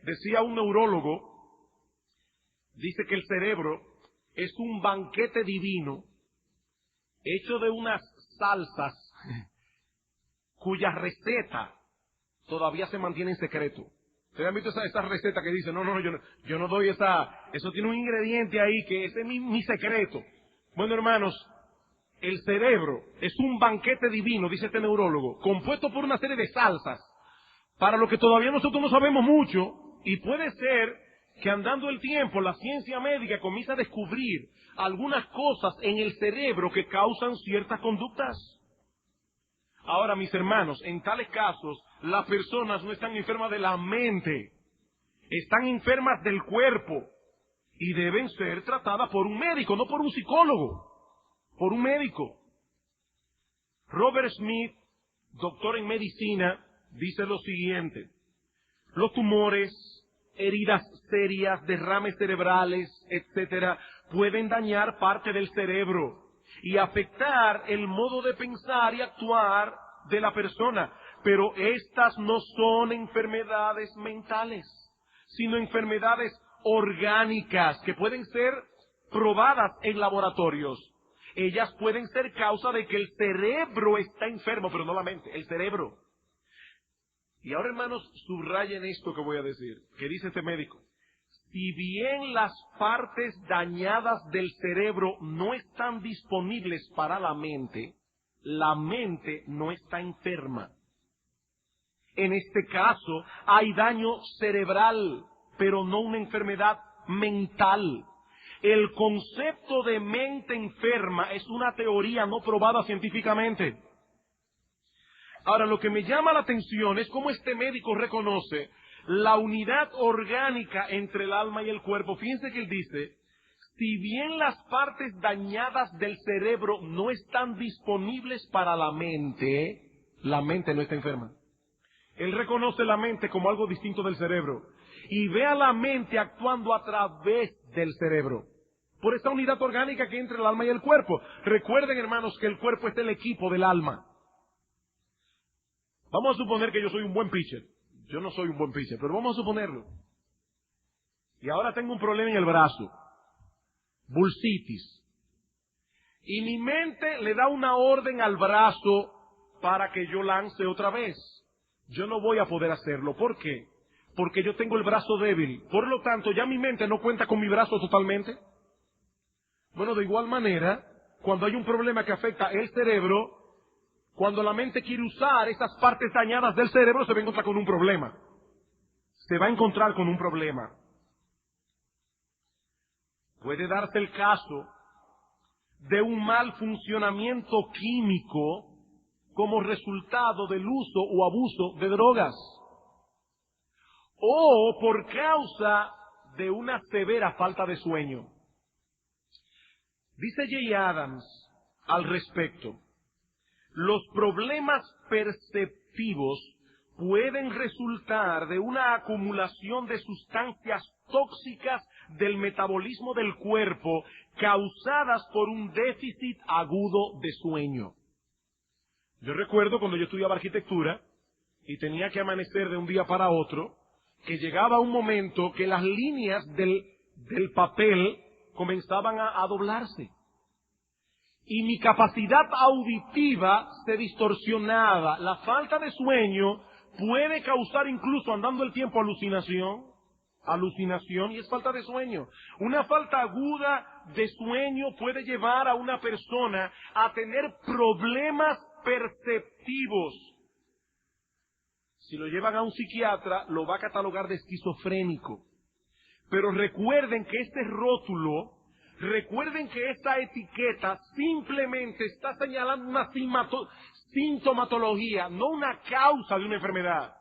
Decía un neurólogo, dice que el cerebro es un banquete divino hecho de unas salsas cuya receta todavía se mantiene en secreto. ¿Ustedes han visto esa receta que dice, yo no doy eso tiene un ingrediente ahí que ese es mi secreto? Bueno, hermanos, el cerebro es un banquete divino, dice este neurólogo, compuesto por una serie de salsas, para lo que todavía nosotros no sabemos mucho, y puede ser que andando el tiempo la ciencia médica comienza a descubrir algunas cosas en el cerebro que causan ciertas conductas. Ahora, mis hermanos, en tales casos, las personas no están enfermas de la mente, están enfermas del cuerpo, y deben ser tratadas por un médico, no por un psicólogo. Por un médico. Robert Smith, doctor en medicina, dice lo siguiente: los tumores, heridas serias, derrames cerebrales, etcétera, pueden dañar parte del cerebro y afectar el modo de pensar y actuar de la persona, pero estas no son enfermedades mentales, sino enfermedades orgánicas que pueden ser probadas en laboratorios. Ellas pueden ser causa de que el cerebro está enfermo, pero no la mente, el cerebro. Y ahora, hermanos, subrayen esto que voy a decir, que dice este médico. Si bien las partes dañadas del cerebro no están disponibles para la mente, la mente no está enferma. En este caso, hay daño cerebral, pero no una enfermedad mental. El concepto de mente enferma es una teoría no probada científicamente. Ahora, lo que me llama la atención es cómo este médico reconoce la unidad orgánica entre el alma y el cuerpo. Fíjense que él dice, si bien las partes dañadas del cerebro no están disponibles para la mente no está enferma. Él reconoce la mente como algo distinto del cerebro y ve a la mente actuando a través del cerebro, por esa unidad orgánica que hay entre el alma y el cuerpo. Recuerden, hermanos, que el cuerpo es el equipo del alma. Vamos a suponer que yo soy un buen pitcher. Yo no soy un buen pitcher, pero vamos a suponerlo. Y ahora tengo un problema en el brazo. Bursitis. Y mi mente le da una orden al brazo para que yo lance otra vez. Yo no voy a poder hacerlo. ¿Por qué? Porque yo tengo el brazo débil. Por lo tanto, ya mi mente no cuenta con mi brazo totalmente. Bueno, de igual manera, cuando hay un problema que afecta el cerebro, cuando la mente quiere usar esas partes dañadas del cerebro, se va a encontrar con un problema. Se va a encontrar con un problema. Puede darse el caso de un mal funcionamiento químico como resultado del uso o abuso de drogas, o por causa de una severa falta de sueño. Dice Jay Adams al respecto, los problemas perceptivos pueden resultar de una acumulación de sustancias tóxicas del metabolismo del cuerpo causadas por un déficit agudo de sueño. Yo recuerdo cuando yo estudiaba arquitectura y tenía que amanecer de un día para otro, que llegaba un momento que las líneas del papel comenzaban a doblarse. Y mi capacidad auditiva se distorsionaba. La falta de sueño puede causar incluso, andando el tiempo, alucinación, y es falta de sueño. Una falta aguda de sueño puede llevar a una persona a tener problemas perceptivos. Si lo llevan a un psiquiatra, lo va a catalogar de esquizofrénico. Pero recuerden que este rótulo, recuerden que esta etiqueta simplemente está señalando una sintomatología, no una causa de una enfermedad.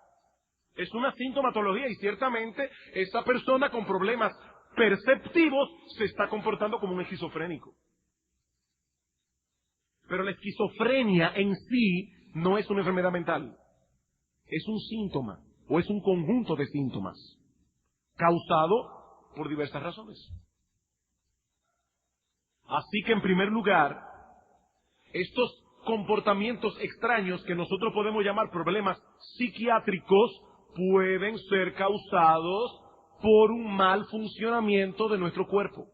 Es una sintomatología y ciertamente esa persona con problemas perceptivos se está comportando como un esquizofrénico. Pero la esquizofrenia en sí no es una enfermedad mental. Es un síntoma o es un conjunto de síntomas causado por diversas razones. Así que, en primer lugar, estos comportamientos extraños que nosotros podemos llamar problemas psiquiátricos pueden ser causados por un mal funcionamiento de nuestro cuerpo.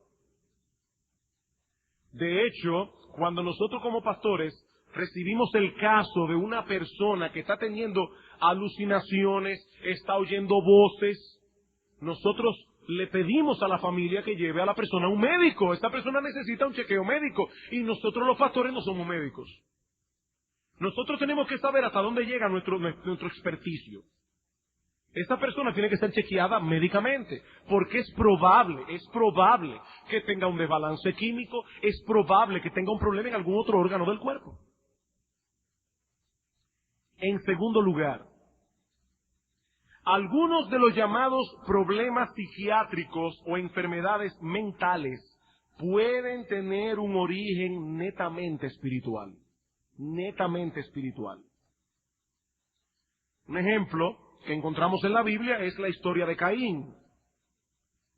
De hecho, cuando nosotros como pastores recibimos el caso de una persona que está teniendo alucinaciones, está oyendo voces, nosotros le pedimos a la familia que lleve a la persona a un médico. Esta persona necesita un chequeo médico y nosotros los pastores no somos médicos. Nosotros tenemos que saber hasta dónde llega nuestro experticio. Esta persona tiene que ser chequeada médicamente, porque es probable que tenga un desbalance químico, es probable que tenga un problema en algún otro órgano del cuerpo. En segundo lugar, algunos de los llamados problemas psiquiátricos o enfermedades mentales pueden tener un origen netamente espiritual. Netamente espiritual. Un ejemplo que encontramos en la Biblia es la historia de Caín.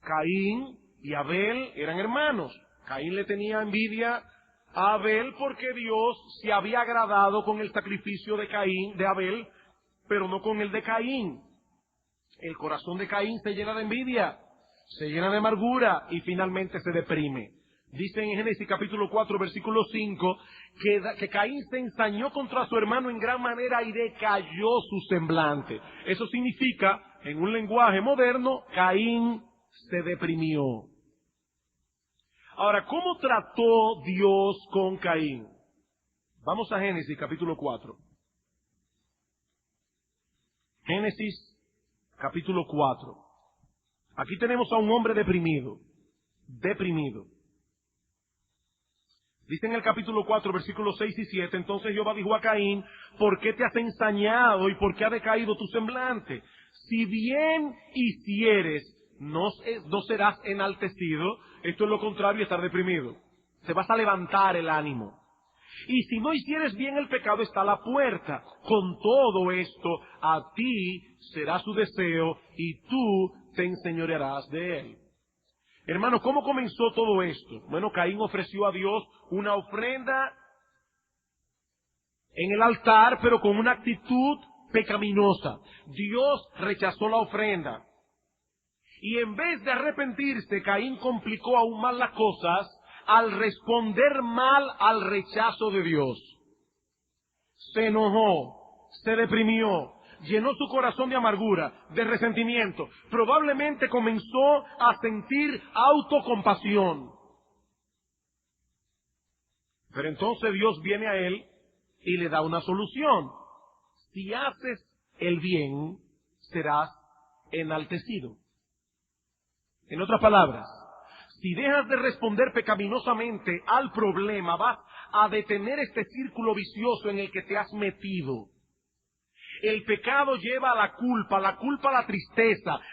Caín y Abel eran hermanos. Caín le tenía envidia a Abel porque Dios se había agradado con el sacrificio de Abel, pero no con el de Caín. El corazón de Caín se llena de envidia, se llena de amargura y finalmente se deprime. Dice en Génesis capítulo 4, versículo 5, que Caín se ensañó contra su hermano en gran manera y decayó su semblante. Eso significa, en un lenguaje moderno, Caín se deprimió. Ahora, ¿cómo trató Dios con Caín? Vamos a Génesis capítulo 4. Génesis capítulo 4. Aquí tenemos a un hombre deprimido. Deprimido. Dice en el capítulo 4, versículos 6 y 7, entonces Jehová dijo a Caín, ¿por qué te has ensañado y por qué ha decaído tu semblante? Si bien hicieres, no serás enaltecido. Esto es lo contrario de estar deprimido. Te vas a levantar el ánimo. Y si no hicieres bien, el pecado está a la puerta. Con todo esto, a ti será su deseo y tú te enseñorearás de él. Hermano, ¿cómo comenzó todo esto? Bueno, Caín ofreció a Dios una ofrenda en el altar, pero con una actitud pecaminosa. Dios rechazó la ofrenda. Y en vez de arrepentirse, Caín complicó aún más las cosas al responder mal al rechazo de Dios. Se enojó, se deprimió, llenó su corazón de amargura, de resentimiento. Probablemente comenzó a sentir autocompasión. Pero entonces Dios viene a él y le da una solución. Si haces el bien, serás enaltecido. En otras palabras, si dejas de responder pecaminosamente al problema, vas a detener este círculo vicioso en el que te has metido. El pecado lleva a la culpa a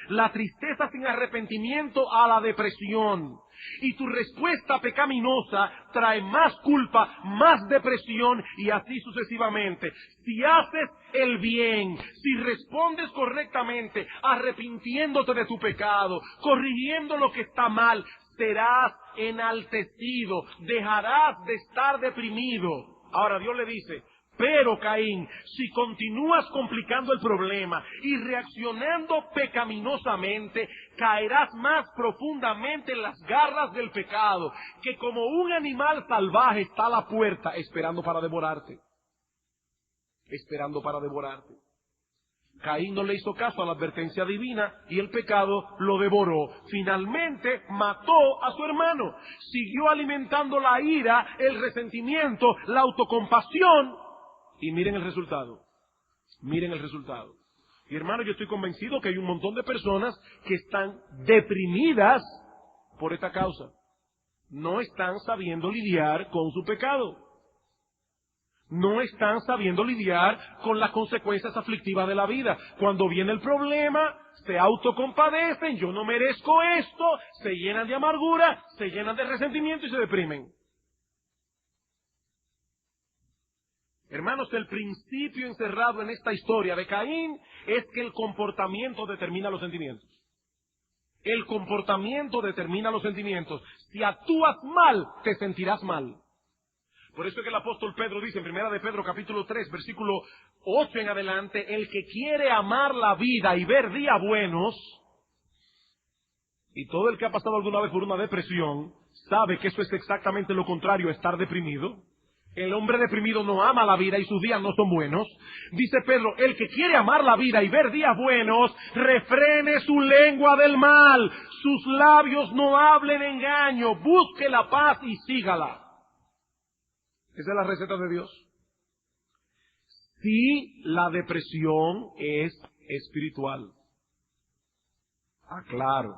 la tristeza sin arrepentimiento a la depresión. Y tu respuesta pecaminosa trae más culpa, más depresión y así sucesivamente. Si haces el bien, si respondes correctamente, arrepintiéndote de tu pecado, corrigiendo lo que está mal, serás enaltecido, dejarás de estar deprimido. Ahora Dios le dice, pero Caín, si continúas complicando el problema y reaccionando pecaminosamente, caerás más profundamente en las garras del pecado, que como un animal salvaje está a la puerta esperando para devorarte. Esperando para devorarte. Caín no le hizo caso a la advertencia divina y el pecado lo devoró. Finalmente mató a su hermano. Siguió alimentando la ira, el resentimiento, la autocompasión. Y miren el resultado. Miren el resultado. Y hermano, yo estoy convencido que hay un montón de personas que están deprimidas por esta causa. No están sabiendo lidiar con su pecado. No están sabiendo lidiar con las consecuencias aflictivas de la vida. Cuando viene el problema, se autocompadecen, yo no merezco esto, se llenan de amargura, se llenan de resentimiento y se deprimen. Hermanos, el principio encerrado en esta historia de Caín es que el comportamiento determina los sentimientos. El comportamiento determina los sentimientos. Si actúas mal, te sentirás mal. Por eso es que el apóstol Pedro dice en 1 de Pedro capítulo 3, versículo 8 en adelante, el que quiere amar la vida y ver días buenos, y todo el que ha pasado alguna vez por una depresión, sabe que eso es exactamente lo contrario a estar deprimido. El hombre deprimido no ama la vida y sus días no son buenos. Dice Pedro, el que quiere amar la vida y ver días buenos, refrene su lengua del mal, sus labios no hablen engaño, busque la paz y sígala. Esa es la receta de Dios. Si la depresión es espiritual. Aclaro.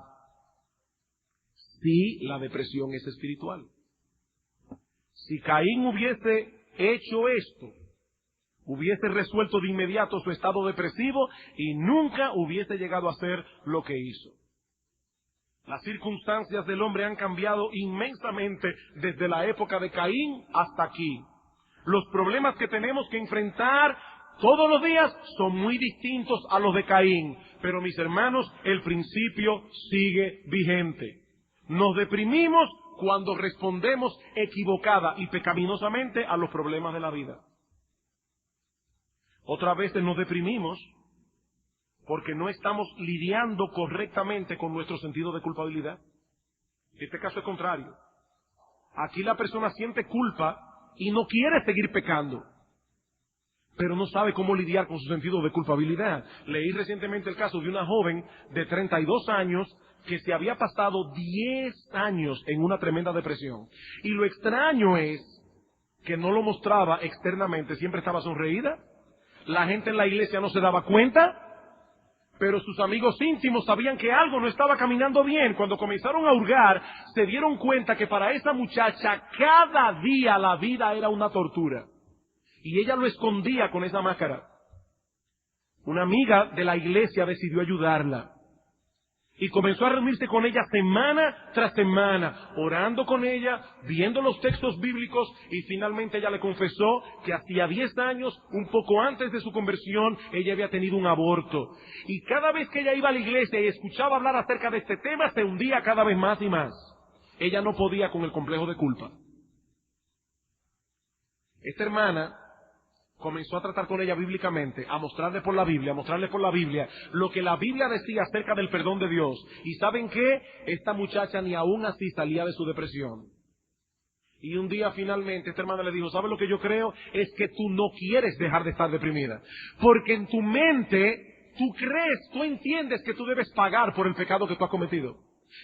Si la depresión es espiritual. Si Caín hubiese hecho esto, hubiese resuelto de inmediato su estado depresivo y nunca hubiese llegado a hacer lo que hizo. Las circunstancias del hombre han cambiado inmensamente desde la época de Caín hasta aquí. Los problemas que tenemos que enfrentar todos los días son muy distintos a los de Caín. Pero mis hermanos, el principio sigue vigente. Nos deprimimos cuando respondemos equivocada y pecaminosamente a los problemas de la vida. Otras veces nos deprimimos porque no estamos lidiando correctamente con nuestro sentido de culpabilidad. Este caso es contrario. Aquí la persona siente culpa y no quiere seguir pecando, pero no sabe cómo lidiar con su sentido de culpabilidad. Leí recientemente el caso de una joven de 32 años que se había pasado 10 años en una tremenda depresión. Y lo extraño es que no lo mostraba externamente, siempre estaba sonreída. La gente en la iglesia no se daba cuenta, pero sus amigos íntimos sabían que algo no estaba caminando bien. Cuando comenzaron a hurgar, se dieron cuenta que para esa muchacha cada día la vida era una tortura. Y ella lo escondía con esa máscara. Una amiga de la iglesia decidió ayudarla. Y comenzó a reunirse con ella semana tras semana, orando con ella, viendo los textos bíblicos, y finalmente ella le confesó que hacía 10 años, un poco antes de su conversión, ella había tenido un aborto. Y cada vez que ella iba a la iglesia y escuchaba hablar acerca de este tema, se hundía cada vez más y más. Ella no podía con el complejo de culpa. Esta hermana comenzó a tratar con ella bíblicamente, a mostrarle por la Biblia, lo que la Biblia decía acerca del perdón de Dios. ¿Y saben qué? Esta muchacha ni aún así salía de su depresión. Y un día finalmente esta hermana le dijo, ¿sabes lo que yo creo? Es que tú no quieres dejar de estar deprimida. Porque en tu mente, tú entiendes que tú debes pagar por el pecado que tú has cometido.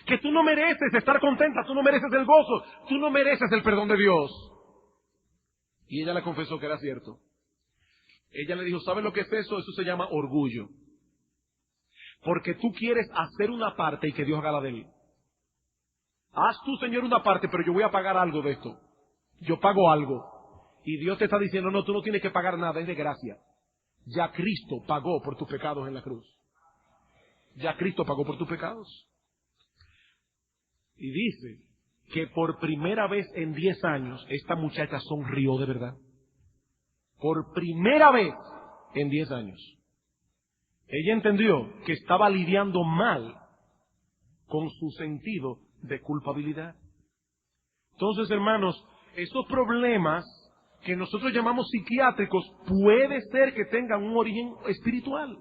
Que tú no mereces estar contenta, tú no mereces el gozo, tú no mereces el perdón de Dios. Y ella le confesó que era cierto. Ella le dijo, ¿sabes lo que es eso? Eso se llama orgullo. Porque tú quieres hacer una parte y que Dios haga la de él. Haz tú, Señor, una parte, pero yo voy a pagar algo de esto. Yo pago algo. Y Dios te está diciendo, no, tú no tienes que pagar nada, es de gracia. Ya Cristo pagó por tus pecados en la cruz. Ya Cristo pagó por tus pecados. Y dice que por primera vez en 10 años, esta muchacha sonrió de verdad. Por primera vez en 10 años. Ella entendió que estaba lidiando mal con su sentido de culpabilidad. Entonces, hermanos, estos problemas que nosotros llamamos psiquiátricos puede ser que tengan un origen espiritual.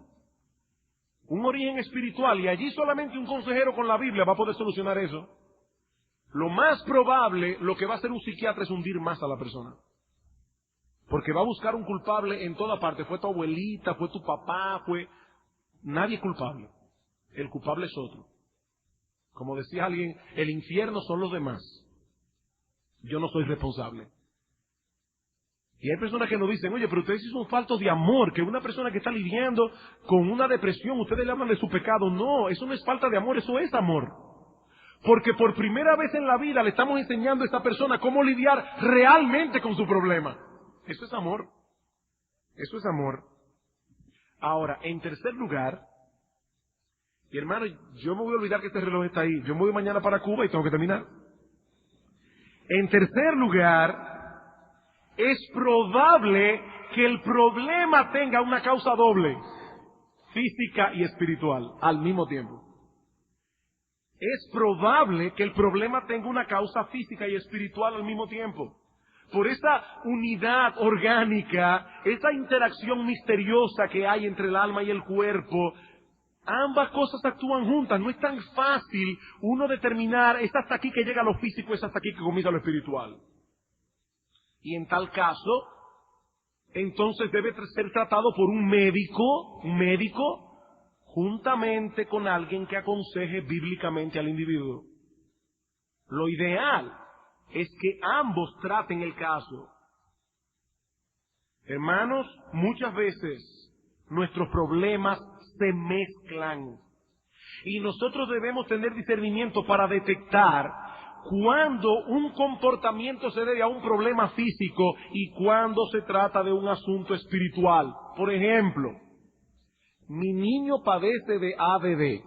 Un origen espiritual. Y allí solamente un consejero con la Biblia va a poder solucionar eso. Lo más probable, lo que va a hacer un psiquiatra es hundir más a la persona. Porque va a buscar un culpable en toda parte. Fue tu abuelita, fue tu papá, Nadie es culpable. El culpable es otro. Como decía alguien, el infierno son los demás. Yo no soy responsable. Y hay personas que nos dicen, oye, pero ustedes sí son faltos de amor, que una persona que está lidiando con una depresión, ustedes le hablan de su pecado. No, eso no es falta de amor, eso es amor. Porque por primera vez en la vida le estamos enseñando a esta persona cómo lidiar realmente con su problema. Eso es amor. Eso es amor. Ahora, en tercer lugar, y hermano, yo me voy a olvidar que este reloj está ahí. Yo me voy mañana para Cuba y tengo que terminar. En tercer lugar, es probable que el problema tenga una causa doble, física y espiritual, al mismo tiempo. Es probable que el problema tenga una causa física y espiritual al mismo tiempo. Por esa unidad orgánica, esa interacción misteriosa que hay entre el alma y el cuerpo, ambas cosas actúan juntas. No es tan fácil uno determinar, es hasta aquí que llega lo físico, es hasta aquí que comienza lo espiritual. Y en tal caso, entonces debe ser tratado por un médico, juntamente con alguien que aconseje bíblicamente al individuo. Lo ideal es que ambos traten el caso. Hermanos, muchas veces nuestros problemas se mezclan. Y nosotros debemos tener discernimiento para detectar cuando un comportamiento se debe a un problema físico y cuando se trata de un asunto espiritual. Por ejemplo, mi niño padece de ADD.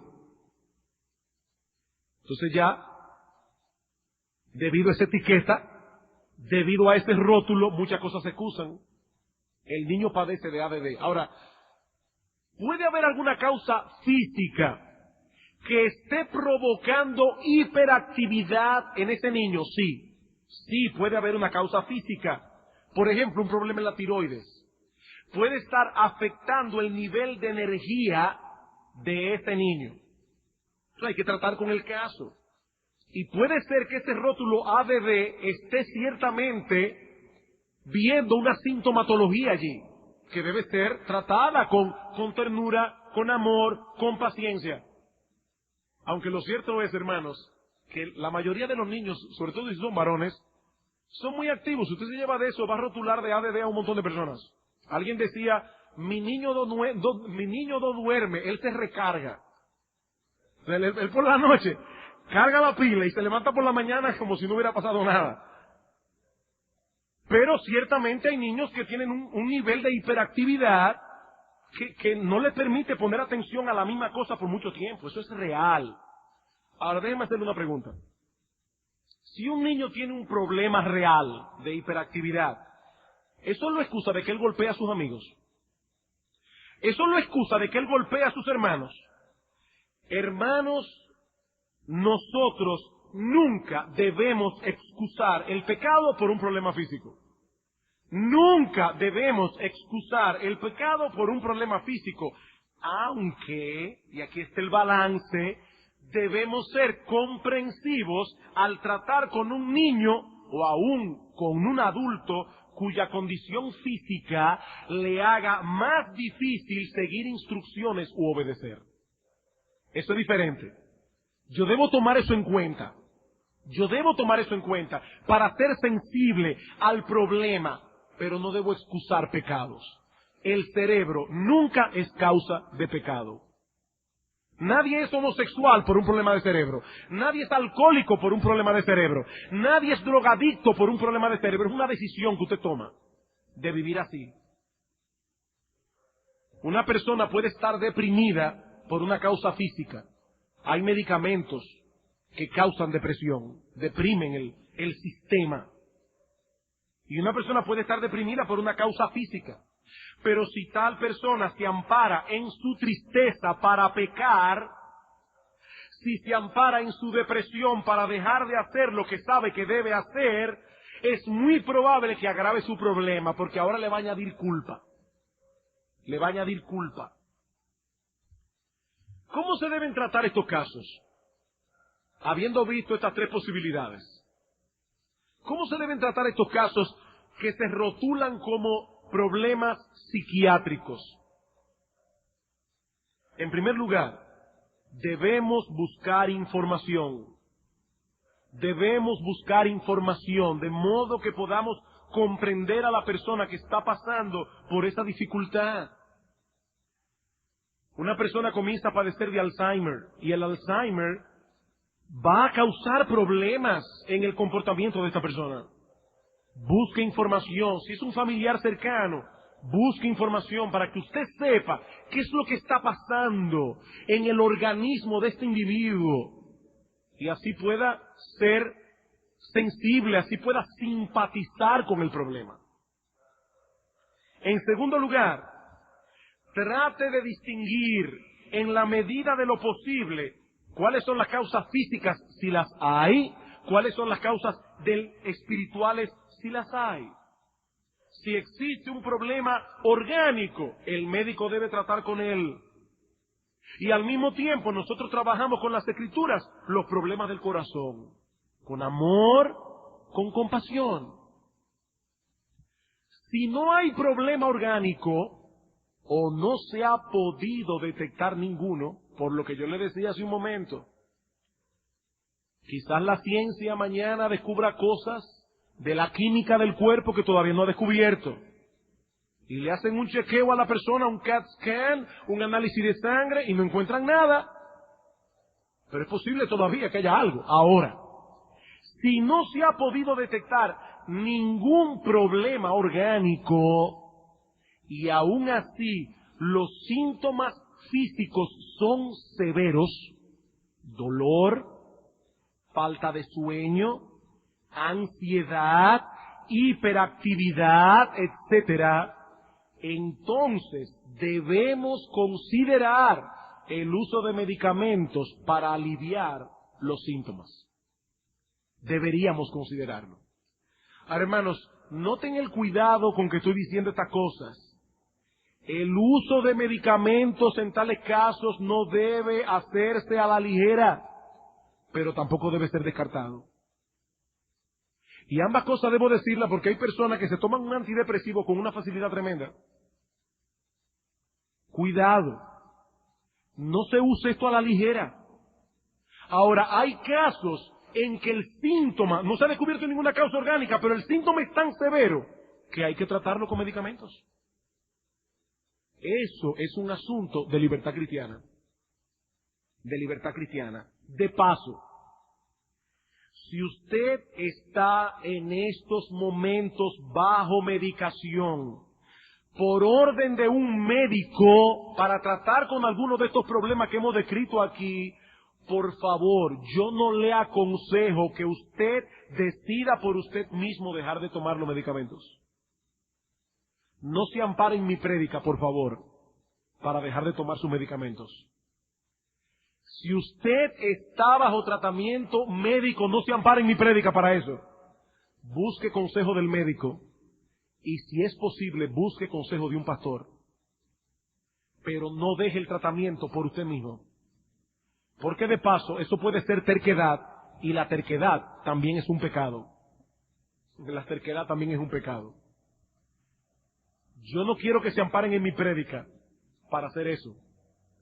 Entonces ya, debido a esa etiqueta, debido a ese rótulo, muchas cosas se excusan. El niño padece de ADD. Ahora, ¿puede haber alguna causa física que esté provocando hiperactividad en ese niño? Sí. Sí, puede haber una causa física. Por ejemplo, un problema en la tiroides. Puede estar afectando el nivel de energía de ese niño. Entonces hay que tratar con el caso. Y puede ser que ese rótulo ADD esté ciertamente viendo una sintomatología allí, que debe ser tratada con ternura, con amor, con paciencia. Aunque lo cierto es, hermanos, que la mayoría de los niños, sobre todo si son varones, Son muy activos. Si usted se lleva de eso, va a rotular de ADD a un montón de personas. Alguien decía, mi niño no duerme, él se recarga. O sea, él por la noche carga la pila y se levanta por la mañana como si no hubiera pasado nada. Pero ciertamente hay niños que tienen un nivel de hiperactividad que no les permite poner atención a la misma cosa por mucho tiempo. Eso es real. Ahora déjeme hacerle una pregunta. Si un niño tiene un problema real de hiperactividad, ¿eso es la excusa de que él golpea a sus amigos? ¿Eso es la excusa de que él golpea a sus hermanos? Hermanos, nosotros nunca debemos excusar el pecado por un problema físico. Nunca debemos excusar el pecado por un problema físico. Aunque, y aquí está el balance, debemos ser comprensivos al tratar con un niño o aún con un adulto cuya condición física le haga más difícil seguir instrucciones u obedecer. Eso es diferente. Yo debo tomar eso en cuenta. Yo debo tomar eso en cuenta para ser sensible al problema, pero no debo excusar pecados. El cerebro nunca es causa de pecado. Nadie es homosexual por un problema de cerebro. Nadie es alcohólico por un problema de cerebro. Nadie es drogadicto por un problema de cerebro. Es una decisión que usted toma de vivir así. Una persona puede estar deprimida por una causa física. Hay medicamentos que causan depresión, deprimen el sistema. Y una persona puede estar deprimida por una causa física. Pero si tal persona se ampara en su tristeza para pecar, si se ampara en su depresión para dejar de hacer lo que sabe que debe hacer, es muy probable que agrave su problema, porque ahora le va a añadir culpa. Le va a añadir culpa. ¿Cómo se deben tratar estos casos? Habiendo visto estas tres posibilidades. ¿Cómo se deben tratar estos casos que se rotulan como problemas psiquiátricos? En primer lugar, debemos buscar información. Debemos buscar información de modo que podamos comprender a la persona que está pasando por esa dificultad. Una persona comienza a padecer de Alzheimer y el Alzheimer va a causar problemas en el comportamiento de esta persona. Busque información. Si es un familiar cercano, busque información para que usted sepa qué es lo que está pasando en el organismo de este individuo y así pueda ser sensible, así pueda simpatizar con el problema. En segundo lugar, trate de distinguir en la medida de lo posible cuáles son las causas físicas, si las hay, cuáles son las causas espirituales, si las hay. Si existe un problema orgánico, el médico debe tratar con él. Y al mismo tiempo nosotros trabajamos con las Escrituras los problemas del corazón, con amor, con compasión. Si no hay problema orgánico, o no se ha podido detectar ninguno, por lo que yo le decía hace un momento, quizás la ciencia mañana descubra cosas de la química del cuerpo que todavía no ha descubierto. Y le hacen un chequeo a la persona, un CAT scan, un análisis de sangre y no encuentran nada. Pero es posible todavía que haya algo. Ahora, si no se ha podido detectar ningún problema orgánico y aún así los síntomas físicos son severos, dolor, falta de sueño, ansiedad, hiperactividad, etcétera, entonces debemos considerar el uso de medicamentos para aliviar los síntomas. Deberíamos considerarlo. Ahora, hermanos, noten el cuidado con que estoy diciendo estas cosas. El uso de medicamentos en tales casos no debe hacerse a la ligera, pero tampoco debe ser descartado. Y ambas cosas debo decirlas porque hay personas que se toman un antidepresivo con una facilidad tremenda. Cuidado, no se use esto a la ligera. Ahora, hay casos en que el síntoma, no se ha descubierto ninguna causa orgánica, pero el síntoma es tan severo que hay que tratarlo con medicamentos. Eso es un asunto de libertad cristiana. De libertad cristiana. De paso, si usted está en estos momentos bajo medicación, por orden de un médico, para tratar con algunos de estos problemas que hemos descrito aquí, por favor, yo no le aconsejo que usted decida por usted mismo dejar de tomar los medicamentos. No se ampare en mi prédica, por favor, para dejar de tomar sus medicamentos. Si usted está bajo tratamiento médico, no se ampare en mi prédica para eso. Busque consejo del médico y, si es posible, busque consejo de un pastor. Pero no deje el tratamiento por usted mismo. Porque de paso, eso puede ser terquedad, y la terquedad también es un pecado. La terquedad también es un pecado. Yo no quiero que se amparen en mi prédica para hacer eso.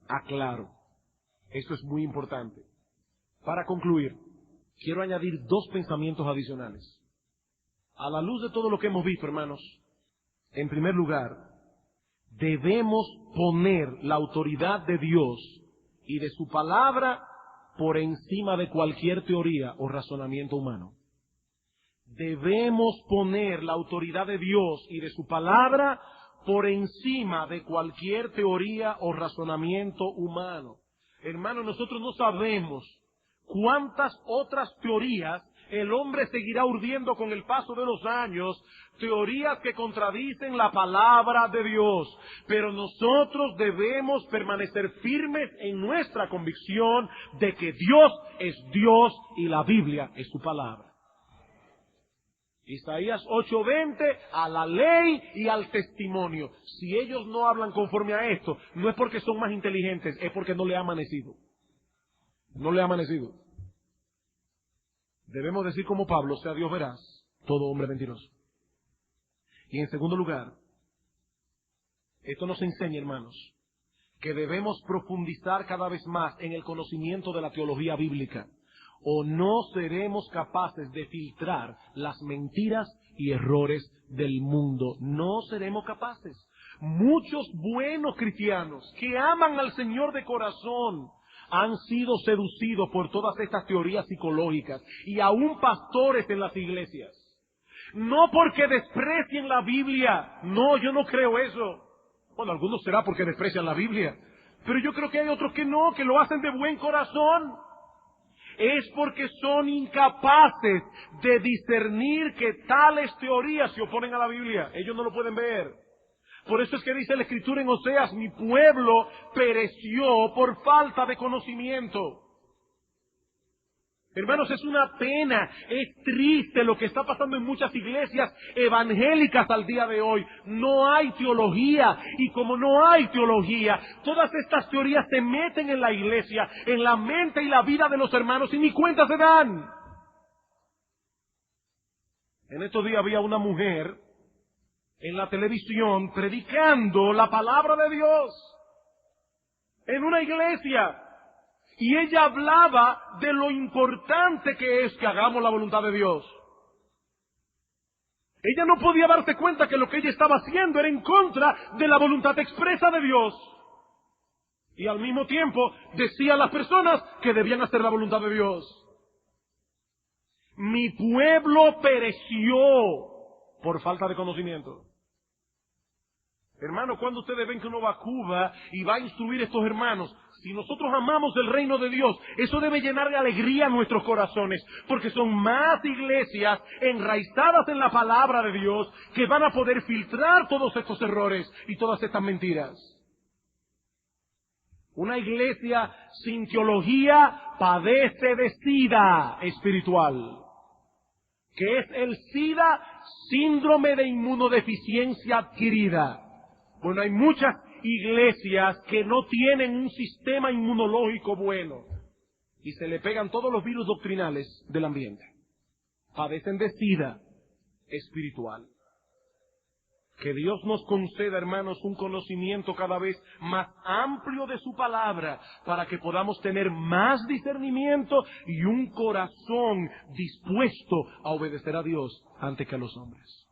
Aclaro. Eso es muy importante. Para concluir, quiero añadir 2 pensamientos adicionales. A la luz de todo lo que hemos visto, hermanos, en primer lugar, debemos poner la autoridad de Dios y de su palabra por encima de cualquier teoría o razonamiento humano. Debemos poner la autoridad de Dios y de su palabra por encima de cualquier teoría o razonamiento humano. Hermano, nosotros no sabemos cuántas otras teorías el hombre seguirá urdiendo con el paso de los años, teorías que contradicen la palabra de Dios. Pero nosotros debemos permanecer firmes en nuestra convicción de que Dios es Dios y la Biblia es su palabra. Isaías 8:20, a la ley y al testimonio. Si ellos no hablan conforme a esto, no es porque son más inteligentes, es porque no le ha amanecido. No le ha amanecido. Debemos decir como Pablo, sea Dios veraz, todo hombre mentiroso. Y en segundo lugar, esto nos enseña, hermanos, que debemos profundizar cada vez más en el conocimiento de la teología bíblica, o no seremos capaces de filtrar las mentiras y errores del mundo. No seremos capaces. Muchos buenos cristianos que aman al Señor de corazón han sido seducidos por todas estas teorías psicológicas, y aún pastores en las iglesias. No porque desprecien la Biblia. No, yo no creo eso. Bueno, algunos será porque desprecian la Biblia, pero yo creo que hay otros que no, que lo hacen de buen corazón. Es porque son incapaces de discernir que tales teorías se oponen a la Biblia. Ellos no lo pueden ver. Por eso es que dice la Escritura en Oseas, mi pueblo pereció por falta de conocimiento. Hermanos, es una pena, es triste lo que está pasando en muchas iglesias evangélicas al día de hoy. No hay teología, y como no hay teología, todas estas teorías se meten en la iglesia, en la mente y la vida de los hermanos, y ni cuenta se dan. En estos días había una mujer en la televisión predicando la palabra de Dios en una iglesia. Y ella hablaba de lo importante que es que hagamos la voluntad de Dios. Ella no podía darse cuenta que lo que ella estaba haciendo era en contra de la voluntad expresa de Dios. Y al mismo tiempo decía a las personas que debían hacer la voluntad de Dios. Mi pueblo pereció por falta de conocimiento. Hermano, cuando ustedes ven que uno va a Cuba y va a instruir a estos hermanos, si nosotros amamos el reino de Dios, eso debe llenar de alegría nuestros corazones, porque son más iglesias enraizadas en la palabra de Dios que van a poder filtrar todos estos errores y todas estas mentiras. Una iglesia sin teología padece de SIDA espiritual, que es el SIDA, síndrome de inmunodeficiencia adquirida. Bueno, hay muchas iglesias que no tienen un sistema inmunológico bueno y se le pegan todos los virus doctrinales del ambiente. Padecen de SIDA espiritual. Que Dios nos conceda, hermanos, un conocimiento cada vez más amplio de su palabra, para que podamos tener más discernimiento y un corazón dispuesto a obedecer a Dios antes que a los hombres.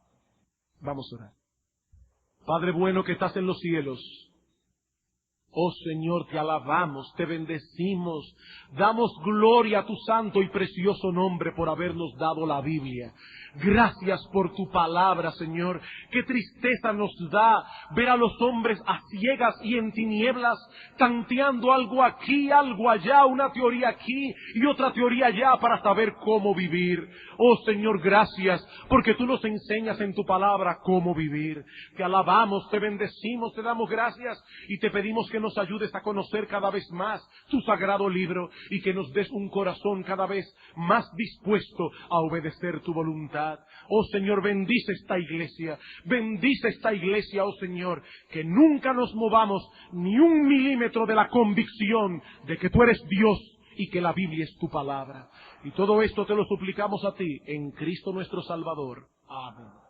Vamos a orar. Padre bueno que estás en los cielos, oh Señor, te alabamos, te bendecimos, damos gloria a tu santo y precioso nombre por habernos dado la Biblia. Gracias por tu palabra, Señor. Qué tristeza nos da ver a los hombres a ciegas y en tinieblas, tanteando algo aquí, algo allá, una teoría aquí y otra teoría allá para saber cómo vivir. Oh Señor, gracias, porque tú nos enseñas en tu palabra cómo vivir. Te alabamos, te bendecimos, te damos gracias y te pedimos que nos ayudes a conocer cada vez más tu sagrado libro y que nos des un corazón cada vez más dispuesto a obedecer tu voluntad. Oh Señor, bendice esta iglesia, oh Señor, que nunca nos movamos ni un milímetro de la convicción de que tú eres Dios y que la Biblia es tu palabra. Y todo esto te lo suplicamos a ti, en Cristo nuestro Salvador. Amén.